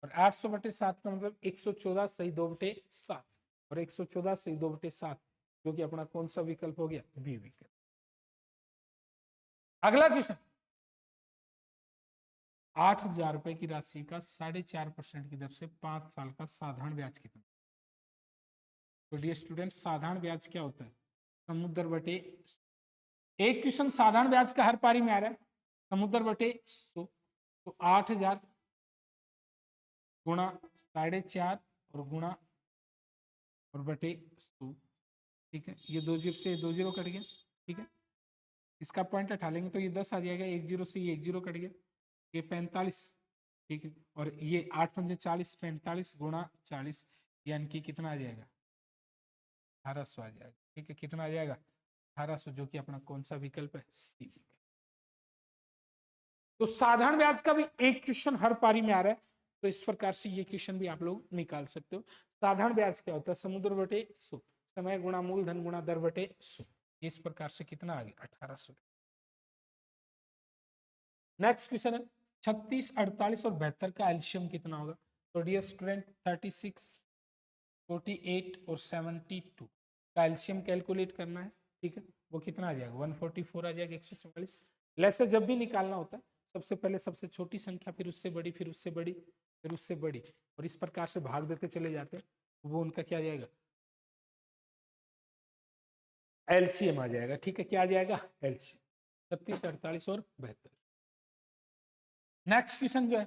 और 800/7 का मतलब 114 सही 2/7, और 114 सही 2/7 जो कि अपना कौन सा विकल्प हो गया, बी विकल्प। अगला क्वेश्चन, 8,000 रुपए की राशि का 4.5% की दर से 5 साल का साधारण ब्याज कितना? तो डियर स्टूडेंट, साधारण ब्याज क्या होता है? समुद्र बटे, एक क्वेश्चन साधारण ब्याज का हर पारी में आ रहा है, समुद्र बटे 100, तो 8,000 गुणा 4.5 और गुणा और बटे 100, ठीक है, ये 2 जीरो से 2 जीरो कट गया, ठीक है, इसका पॉइंट हटा लेंगे तो ये 10 आ जाएगा, 1 जीरो से ये 1 जीरो कट गया, ये 45, ठीक है, और ये 8 पंजे 40, 45 गुणा 40 यानी कि कितना आ जाएगा, 1800 आ जाएगा, ठीक है, कितना आ जाएगा, 1800, जो कि अपना कौन सा विकल्प है, सी विकल्प। तो साधारण ब्याज का भी एक क्वेश्चन हर पारी में आ रहा है, तो इस प्रकार से ये क्वेश्चन भी आप लोग निकाल सकते हो। साधारण ब्याज क्या होता है, समुद्र बटे 100, समय गुणा मूलधन गुणा दर बटे 100, इस प्रकार से कितना आ गया, 1800। नेक्स्ट क्वेश्चन है 36, 48 और 72 का एलसीएम कितना होगा? तो डियर स्टूडेंट 36, 48 और 72 का एलसीएम कैलकुलेट करना है, ठीक है, वो कितना आ जाएगा, 144 आ जाएगा, 144। लेसे जब भी निकालना होता है सबसे पहले सबसे छोटी संख्या, फिर उससे बड़ी, फिर उससे बड़ी, फिर उससे बड़ी, और इस प्रकार से भाग देते चले जाते हैं, वो उनका क्या आ जाएगा, एलसीएम आ जाएगा, ठीक है, क्या आ जाएगा, एलसीएम 36, 48 और 72। नेक्स्ट क्वेश्चन जो है,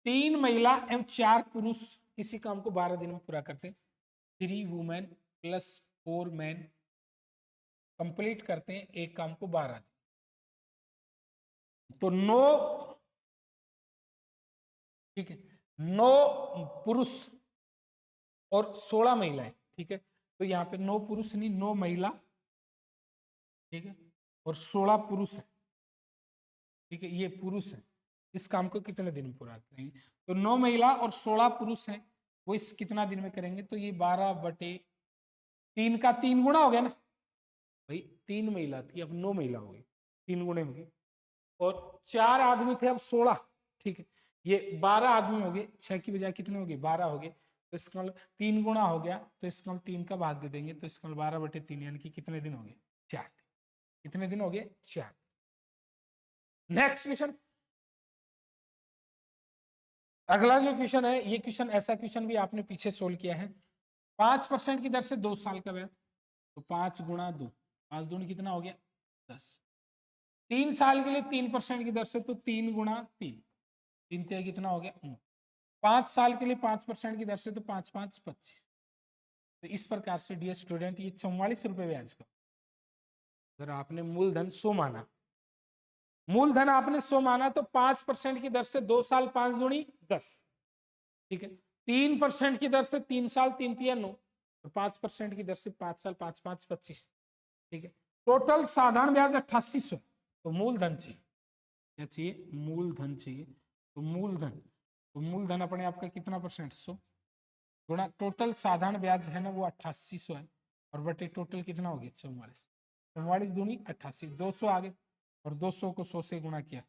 3 महिला एवं 4 पुरुष किसी काम को 12 दिन में पूरा करते हैं, 3 वुमेन प्लस 4 मैन कंप्लीट करते हैं एक काम को 12 दिन, तो 9, ठीक है, 9 पुरुष और 16 महिलाएं, ठीक है, तो यहाँ पे 9 पुरुष नहीं 9 महिला, ठीक है, और 16 पुरुष है, ठीक है, ये पुरुष है, इस काम को कितने दिन में पूरा करेंगे? तो 9 महिला और 16 पुरुष हैं, वो इस कितना दिन में करेंगे? तो ये 12/3 का 3 गुना हो गया ना भाई, 3 महिला थी अब 9 महिला हो गई, 3 गुणे हो गए, और 4 आदमी थे अब 16, ठीक है, ये 12 आदमी हो गए, 6 की बजाय कितने हो गए, 12 हो गए, तो इसका मतलब 3 गुना हो गया, तो इसका मतलब 3 का भाग दे देंगे, तो इसका मतलब 12/3 यानी कि कितने दिन हो गए, 4 दिन। कितने दिन हो गए, 4। नेक्स्ट क्वेश्चन, अगला जो क्वेश्चन है, ये क्वेश्चन ऐसा क्वेश्चन भी आपने पीछे सोल्व किया है, 5% की दर से 2 साल का ब्याज, तो 5 गुणा 2, 5 दूनी कितना हो गया, 10, 3 साल के लिए 3% की दर से, तो 3 गुणा 3, 3 कितना हो गया, 9, 5 साल के लिए 5% की दर से, तो 5 5 25। तो इस प्रकार से डियर स्टूडेंट ये 44 रुपए ब्याज का, अगर आपने मूलधन 100 माना, मूलधन आपने 100 माना, तो 5% की दर से 2 साल 5 दूनी 10, ठीक है, 3% की दर से 3 साल 3 तिया 9, और 5% की दर से 5 साल 5 5 25, ठीक है, टोटल साधारण ब्याज 8800, तो मूलधन चाहिए, क्या चाहिए, मूलधन चाहिए, तो मूलधन अपने आपका कितना परसेंट, 100 गुणा टोटल साधारण ब्याज है ना वो 8800 है, और बटे टोटल कितना हो गया, 44, 44 दूनी 88, 200 आ गए, और 200 को 100 से गुणा किया,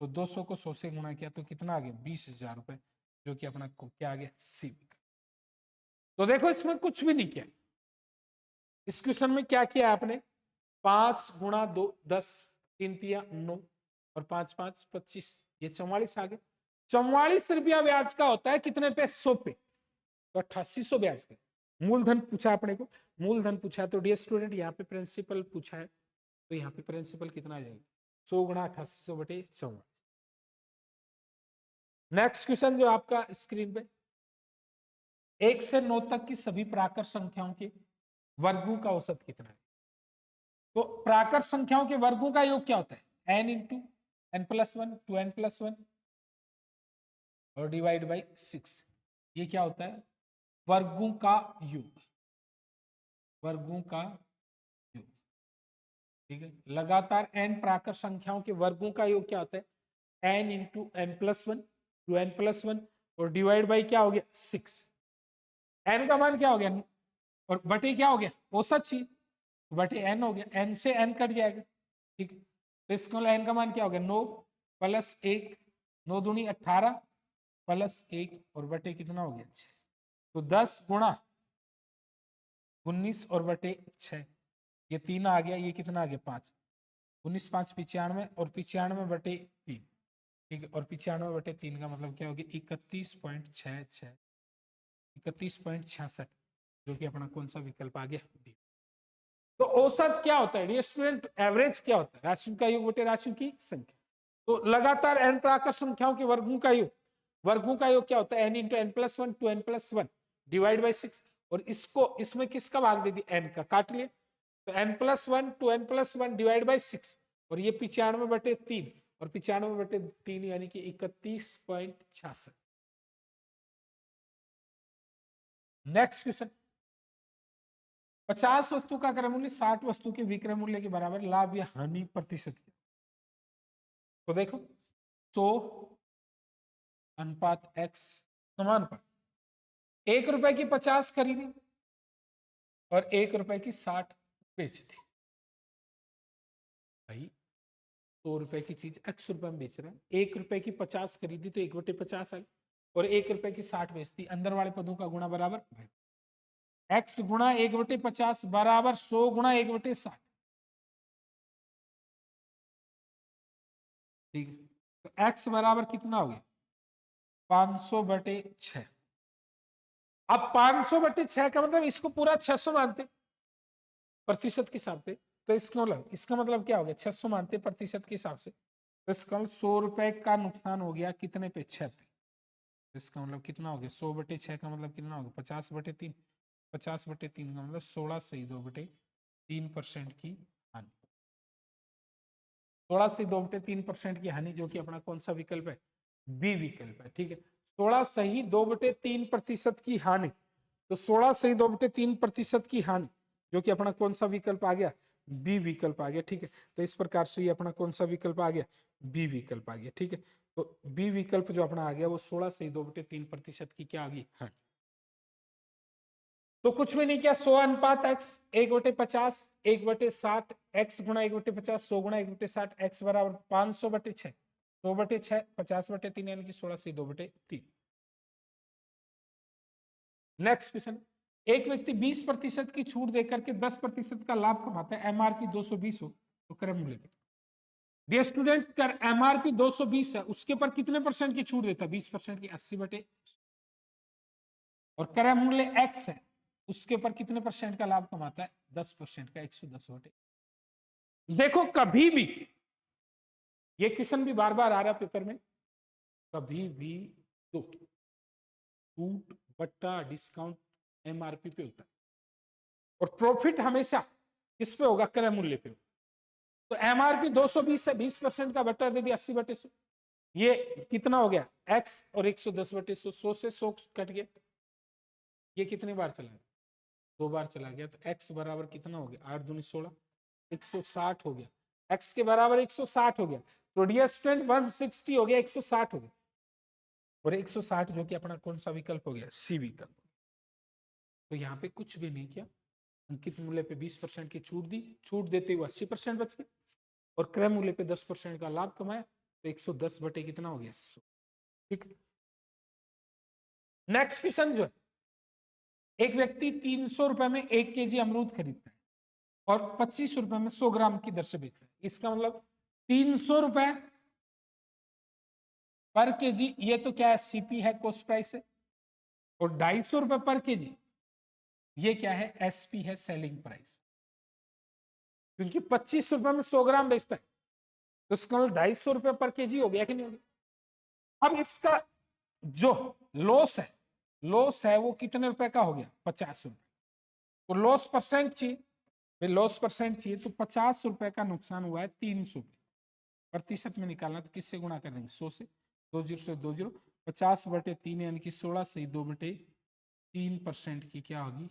तो 200 को 100 से गुणा किया तो कितना आ गया, 20,000 रुपए, जो कि अपना क्या आ गया, सी। तो देखो इसमें कुछ भी नहीं किया, इस क्वेश्चन में क्या किया आपने, 5 गुणा 2 10, 3 तिया 9, और 5 5 25, ये 44 आ गए, 44 रुपया ब्याज का होता है कितने पे, 100 पे, तो 8800 ब्याज का। मूलधन पूछा अपने को, मूलधन पूछा, तो डियर स्टूडेंट यहाँ पे प्रिंसिपल पूछा है, तो यहाँ पे प्रिंसिपल कितना आ जाएगा, 100 गुणा 8800 बटे 44। नेक्स्ट क्वेश्चन जो आपका स्क्रीन पे, 1 से 9 तक की सभी प्राकृत संख्याओं के वर्गों का औसत कितना है? तो प्राकृत संख्याओं के वर्गों का योग क्या होता है, n इंटू n+1 2n+1 और डिवाइड बाई 6, ये क्या होता है, वर्गों का योग, वर्गों का योग, ठीक है, लगातार n प्राकृत संख्याओं के वर्गों का योग क्या होता है, n इंटू n+1 2n+1 और डिवाइड बाई क्या हो गया, 6, n का मान क्या हो गया, और बटे क्या हो गया, औसत चाहिए, बटे n हो गया, n से n कट जाएगा, ठीक है, तो इसका एन का मान क्या हो गया 9 प्लस 1, 9 दूनी 18 प्लस 1 और बटे कितना हो गया 6, तो 10 गुणा 19 और बटे 6, ये 3 आ गया, ये कितना आ गया 5, 19 5 95 और 95 बटे 3, ठीक है, और 95 बटे 3 का मतलब क्या हो गया 31.66, 31.66, जो कि अपना कौन सा विकल्प आ गया बी। तो औसत क्या होता है स्टूडेंट, एवरेज क्या होता है, राशियों का योग बटे राशियों की संख्या। तो लगातार n प्राकृत संख्याओं के वर्गों का योग, वर्गों का योग क्या होता है n into N plus one two N plus one divide by 6, और इसको इसमें किसका भाग दे दी n का, काट लिए, तो n plus one two N plus one divide by 6, और ये 95 बटे 3 और 95 बटे 3 यानी कि 31.66। नेक्स्ट क्वेश्चन, 50 वस्तु का क्रय मूल्य 60 वस्तु के विक्रय मूल्य के बराबर, लाभ या हानि प्रतिशत। तो देखो 100 अनुपात x समानुपात, 1 रुपए की 50 खरीदी और 1 रुपए की 60 बेच दी। भाई 100 रुपए की चीज x रुपए में बेच रहे हैं, 1 रुपए की 50 खरीदी तो 1/50 आई, और 1 रुपए की 60 बेचती, अंदर वाले पदों का गुणा बराबर भाई x गुणा 1/50 बराबर 100 गुणा 1/60, ठीक है, तो x बराबर कितना हो गया 500/6। अब 500/6 का मतलब इसको पूरा 600 मानते प्रतिशत के हिसाब से, तो इसका मतलब क्या हो गया 600 मानते प्रतिशत के हिसाब से, तो इसका 100 रुपए का नुकसान हो गया कितने पे 6 पे, तो इसका मतलब कितना हो गया 100/6 का मतलब कितना हो गया 50/3, 50/3 का मतलब 16 सही 2/3% की हानि, 16 से 2/3% की हानि, जो कि अपना कौन सा विकल्प है बी विकल्प है, ठीक है, 16 सही 2/3% की हानि, तो 16 सही 2/3% की हानि, जो कि अपना कौन सा विकल्प आ गया बी विकल्प आ गया, ठीक है, तो इस प्रकार से ये अपना कौन सा विकल्प आ गया बी विकल्प आ गया, ठीक है, तो बी विकल्प जो अपना आ गया वो 16 सही 2/3% की क्या आ गई हानि। तो कुछ भी नहीं किया, 100 अनुपात x 1/50 1/60 x गुणा 1/50 100 गुणा 1/60 x बराबर 500/6, 100/6 50/3 यानी कि 16 से 2/3। नेक्स्ट क्वेश्चन, एक व्यक्ति 20% की छूट देकर के 10% का लाभ कमाता है, एमआरपी 220 हो तो क्रय मूल्य कितना। डियर स्टूडेंट, कर एमआरपी 220 है, उसके ऊपर कितने परसेंट की छूट देता है 20% की 80/, और क्रय मूल्य x है, उसके ऊपर कितने परसेंट का लाभ कमाता है 10% का 110/। देखो कभी भी, ये क्वेश्चन भी बार बार आ रहा है पेपर में, कभी भी तो छूट बट्टा डिस्काउंट एमआरपी पे होता है, और प्रॉफिट हमेशा किस पे होगा क्रय मूल्य पे। तो एमआरपी 220 है, 20% का बट्टा दे दिया 80/100, ये कितना हो गया x और 110/100, 100 से 100 कट गया, ये कितनी बार चला गया 2 बार चला गया, तो x बराबर कितना हो गया 8 दूनी 16, 160 हो गया, x के बराबर 160 हो गया, तो डियर स्टूडेंट 160 हो गया 160 हो गया, और 160 जो कि अपना कौन सा विकल्प हो गया सी विकल्प। तो यहाँ पे कुछ भी नहीं किया, अंकित मूल्य पे 20% की छूट दी, छूट देते हुए 80% बच गए, और क्रय मूल्य पे 10% का लाभ कमाया, तो 110 बटे कितना हो गया 100, ठीक। नेक्स्ट क्वेश्चन जो है, एक व्यक्ति 300 रुपए में 1 kg अमरूद खरीदता है और 25 रुपए में 100 ग्राम की दर से बेचता है, इसका मतलब 300 रुपए पर केजी, ये तो क्या है सीपी है कॉस्ट प्राइस है, और 250 रुपए पर केजी ये क्या है एसपी है सेलिंग प्राइस, क्योंकि 25 रुपए में 100 ग्राम बेचता है, तो इसका मतलब 250 रुपए पर केजी हो गया कि नहीं हो गया। अब इसका जो लॉस है, लॉस है वो कितने रुपए का हो गया 50 रुपए, तो लॉस परसेंट चाहिए, लॉस परसेंट चाहिए, तो 50 रुपए का नुकसान हुआ है 300, प्रतिशत में निकालना तो किससे गुणा कर देंगे 100 से, 20 से 20, 50/3 यानी कि 16 से 2/3% की क्या होगी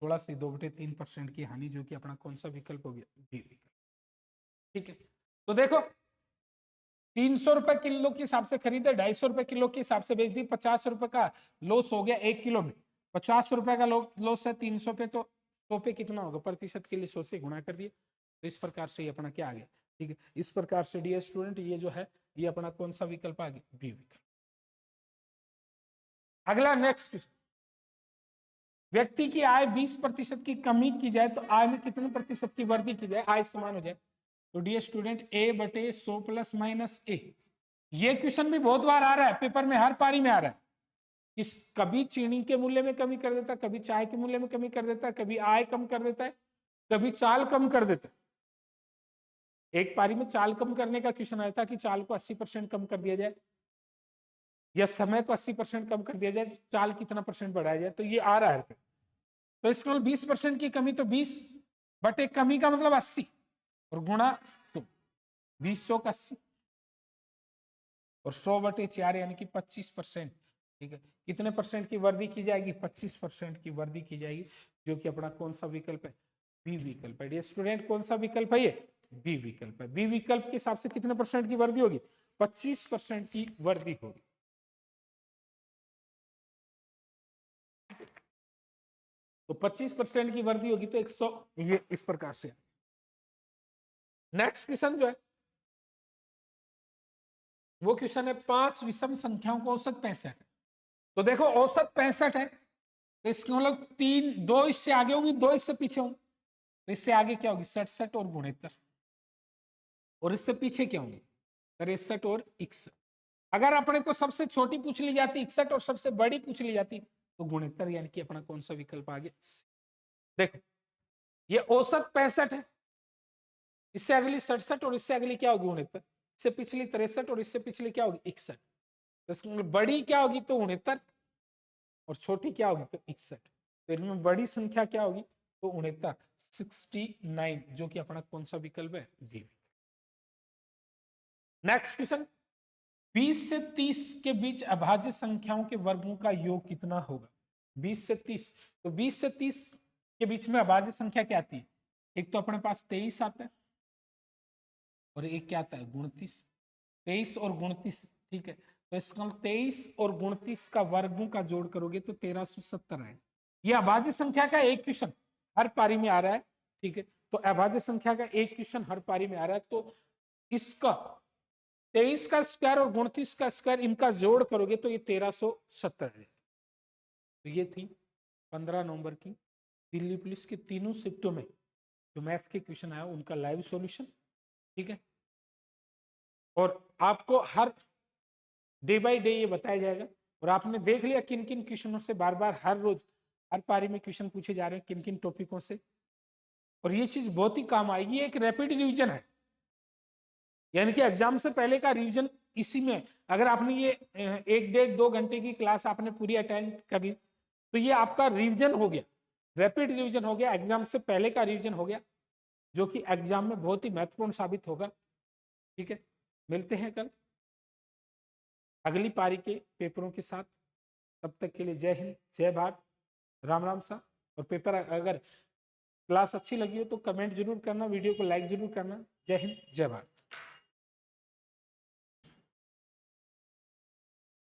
16 से 2/3% की हानि, जो कि अपना कौन सा विकल्प हो गया बी विकल्प, ठीक है। तो देखो 300 रुपए किलो के हिसाब से खरीदे, 250 रुपए किलो के हिसाब से बेच दी, 50 रुपए का लॉस हो गया 1 किलो में, 50 रुपए का लॉस है 300 पे, तो 100 पे कितना होगा प्रतिशत के लिए 100 से गुणा कर दिए, तो इस प्रकार से ये अपना क्या आ गया, ठीक है। इस प्रकार से डियर स्टूडेंट ये जो है ये अपना कौन सा विकल्प आ गया, बी विकल्प। अगला नेक्स्ट क्वेश्चन, व्यक्ति की आय 20% की कमी की जाए तो आय में कितने प्रतिशत की वृद्धि की जाए, आय समान हो जाए। तो डियर स्टूडेंट ए बटे 100 प्लस माइनस ए, ये क्वेश्चन भी बहुत बार आ रहा है पेपर में, हर पारी में आ रहा है। इस कभी चीनी के मूल्य में कमी कर देता है, कभी चाय के मूल्य में कमी कर देता है, कभी आय कम कर देता है, कभी चाल कम कर देता है। एक पारी में चाल कम करने का क्वेश्चन आया था कि चाल को 80% कम कर दिया जाए या समय को 80% कम कर दिया जाए, चाल कितना परसेंट बढ़ाया जाए, तो ये आ रहा है। तो इसको 20% की कमी, तो 20 बटे कमी का मतलब 80 और गुणा 20 का 80 और 100 बटे 4 यानी कि 25%, ठीक है। कितने परसेंट की वृद्धि की जाएगी, 25% की वृद्धि की जाएगी, जो कि अपना कौन सा विकल्प है, बी विकल्प है। स्टूडेंट कौन सा विकल्प है, ये बी विकल्प है। बी विकल्प के हिसाब से कितने परसेंट की वृद्धि होगी, 25% की वृद्धि होगी। तो 25% की वृद्धि होगी तो 100, ये इस प्रकार से। नेक्स्ट क्वेश्चन जो है वो क्वेश्चन है 5 विषम संख्याओं को औसत 65। तो देखो औसत 65 है तो इसके मतलब 3, 2 इससे आगे होगी, 2 इससे पीछे होंगे, तो इससे आगे क्या होगी 67 और 69, और इससे पीछे क्या होंगे 63 और 61। अगर अपने को सबसे छोटी पूछ ली जाती 61 और सबसे बड़ी पूछ ली जाती तो 69, यानी कि अपना कौन सा विकल्प आ गया। देखो ये औसत 65 है, इससे अगली 67 और इससे अगली क्या होगी 69, इससे पिछली 63 और इससे पिछली क्या होगी 61। तो बड़ी क्या होगी तो 69 और छोटी क्या होगी तो 61। तो इनमें बड़ी संख्या क्या होगी तो 69, 69, जो कि अपना कौन सा विकल्प है, बी। नेक्स्ट क्वेश्चन, 20 से 30 के बीच अभाज्य संख्याओं के वर्गों का योग कितना होगा। 20 से 30, तो 20 से 30 के बीच में अभाज्य संख्या क्या आती है, एक तो अपने पास 23 आता है और एक क्या आता है 29, 23 और 29, ठीक है। तो इसका 23 और 29 का वर्गों का जोड़ करोगे तो 1370 आएगा। ये अभाज्य संख्या का एक क्वेश्चन हर पारी में आ रहा है, ठीक है। तो अभाज्य संख्या का एक क्वेश्चन हर पारी में आ रहा है, तो इसका 23 का स्क्वायर और 29 का स्क्वायर इनका जोड़ करोगे तो ये 1370 है। तो ये थी 15 नवंबर की दिल्ली पुलिस के तीनों शिफ्टों में जो मैथ्स के क्वेश्चन आया उनका लाइव सॉल्यूशन, ठीक है। और आपको हर डे बाय डे ये बताया जाएगा, और आपने देख लिया किन किन क्वेश्चनों से बार बार हर रोज हर पारी में क्वेश्चन पूछे जा रहे हैं, किन किन टॉपिकों से, और ये चीज बहुत ही काम आएगी। एक रैपिड रिवीजन है, यानी कि एग्जाम से पहले का रिवीजन इसी में। अगर आपने ये 1, 1.5, 2 घंटे की क्लास आपने पूरी अटेंड कर ली तो ये आपका रिवीजन हो गया, रैपिड रिवीजन हो गया, एग्जाम से पहले का रिवीजन हो गया, जो कि एग्जाम में बहुत ही महत्वपूर्ण साबित होगा, ठीक है। मिलते हैं कल अगली पारी के पेपरों के साथ, तब तक के लिए जय हिंद, जय भारत, राम राम सा। और पेपर अगर क्लास अच्छी लगी हो तो कमेंट जरूर करना, वीडियो को लाइक जरूर करना। जय हिंद, जय भारत।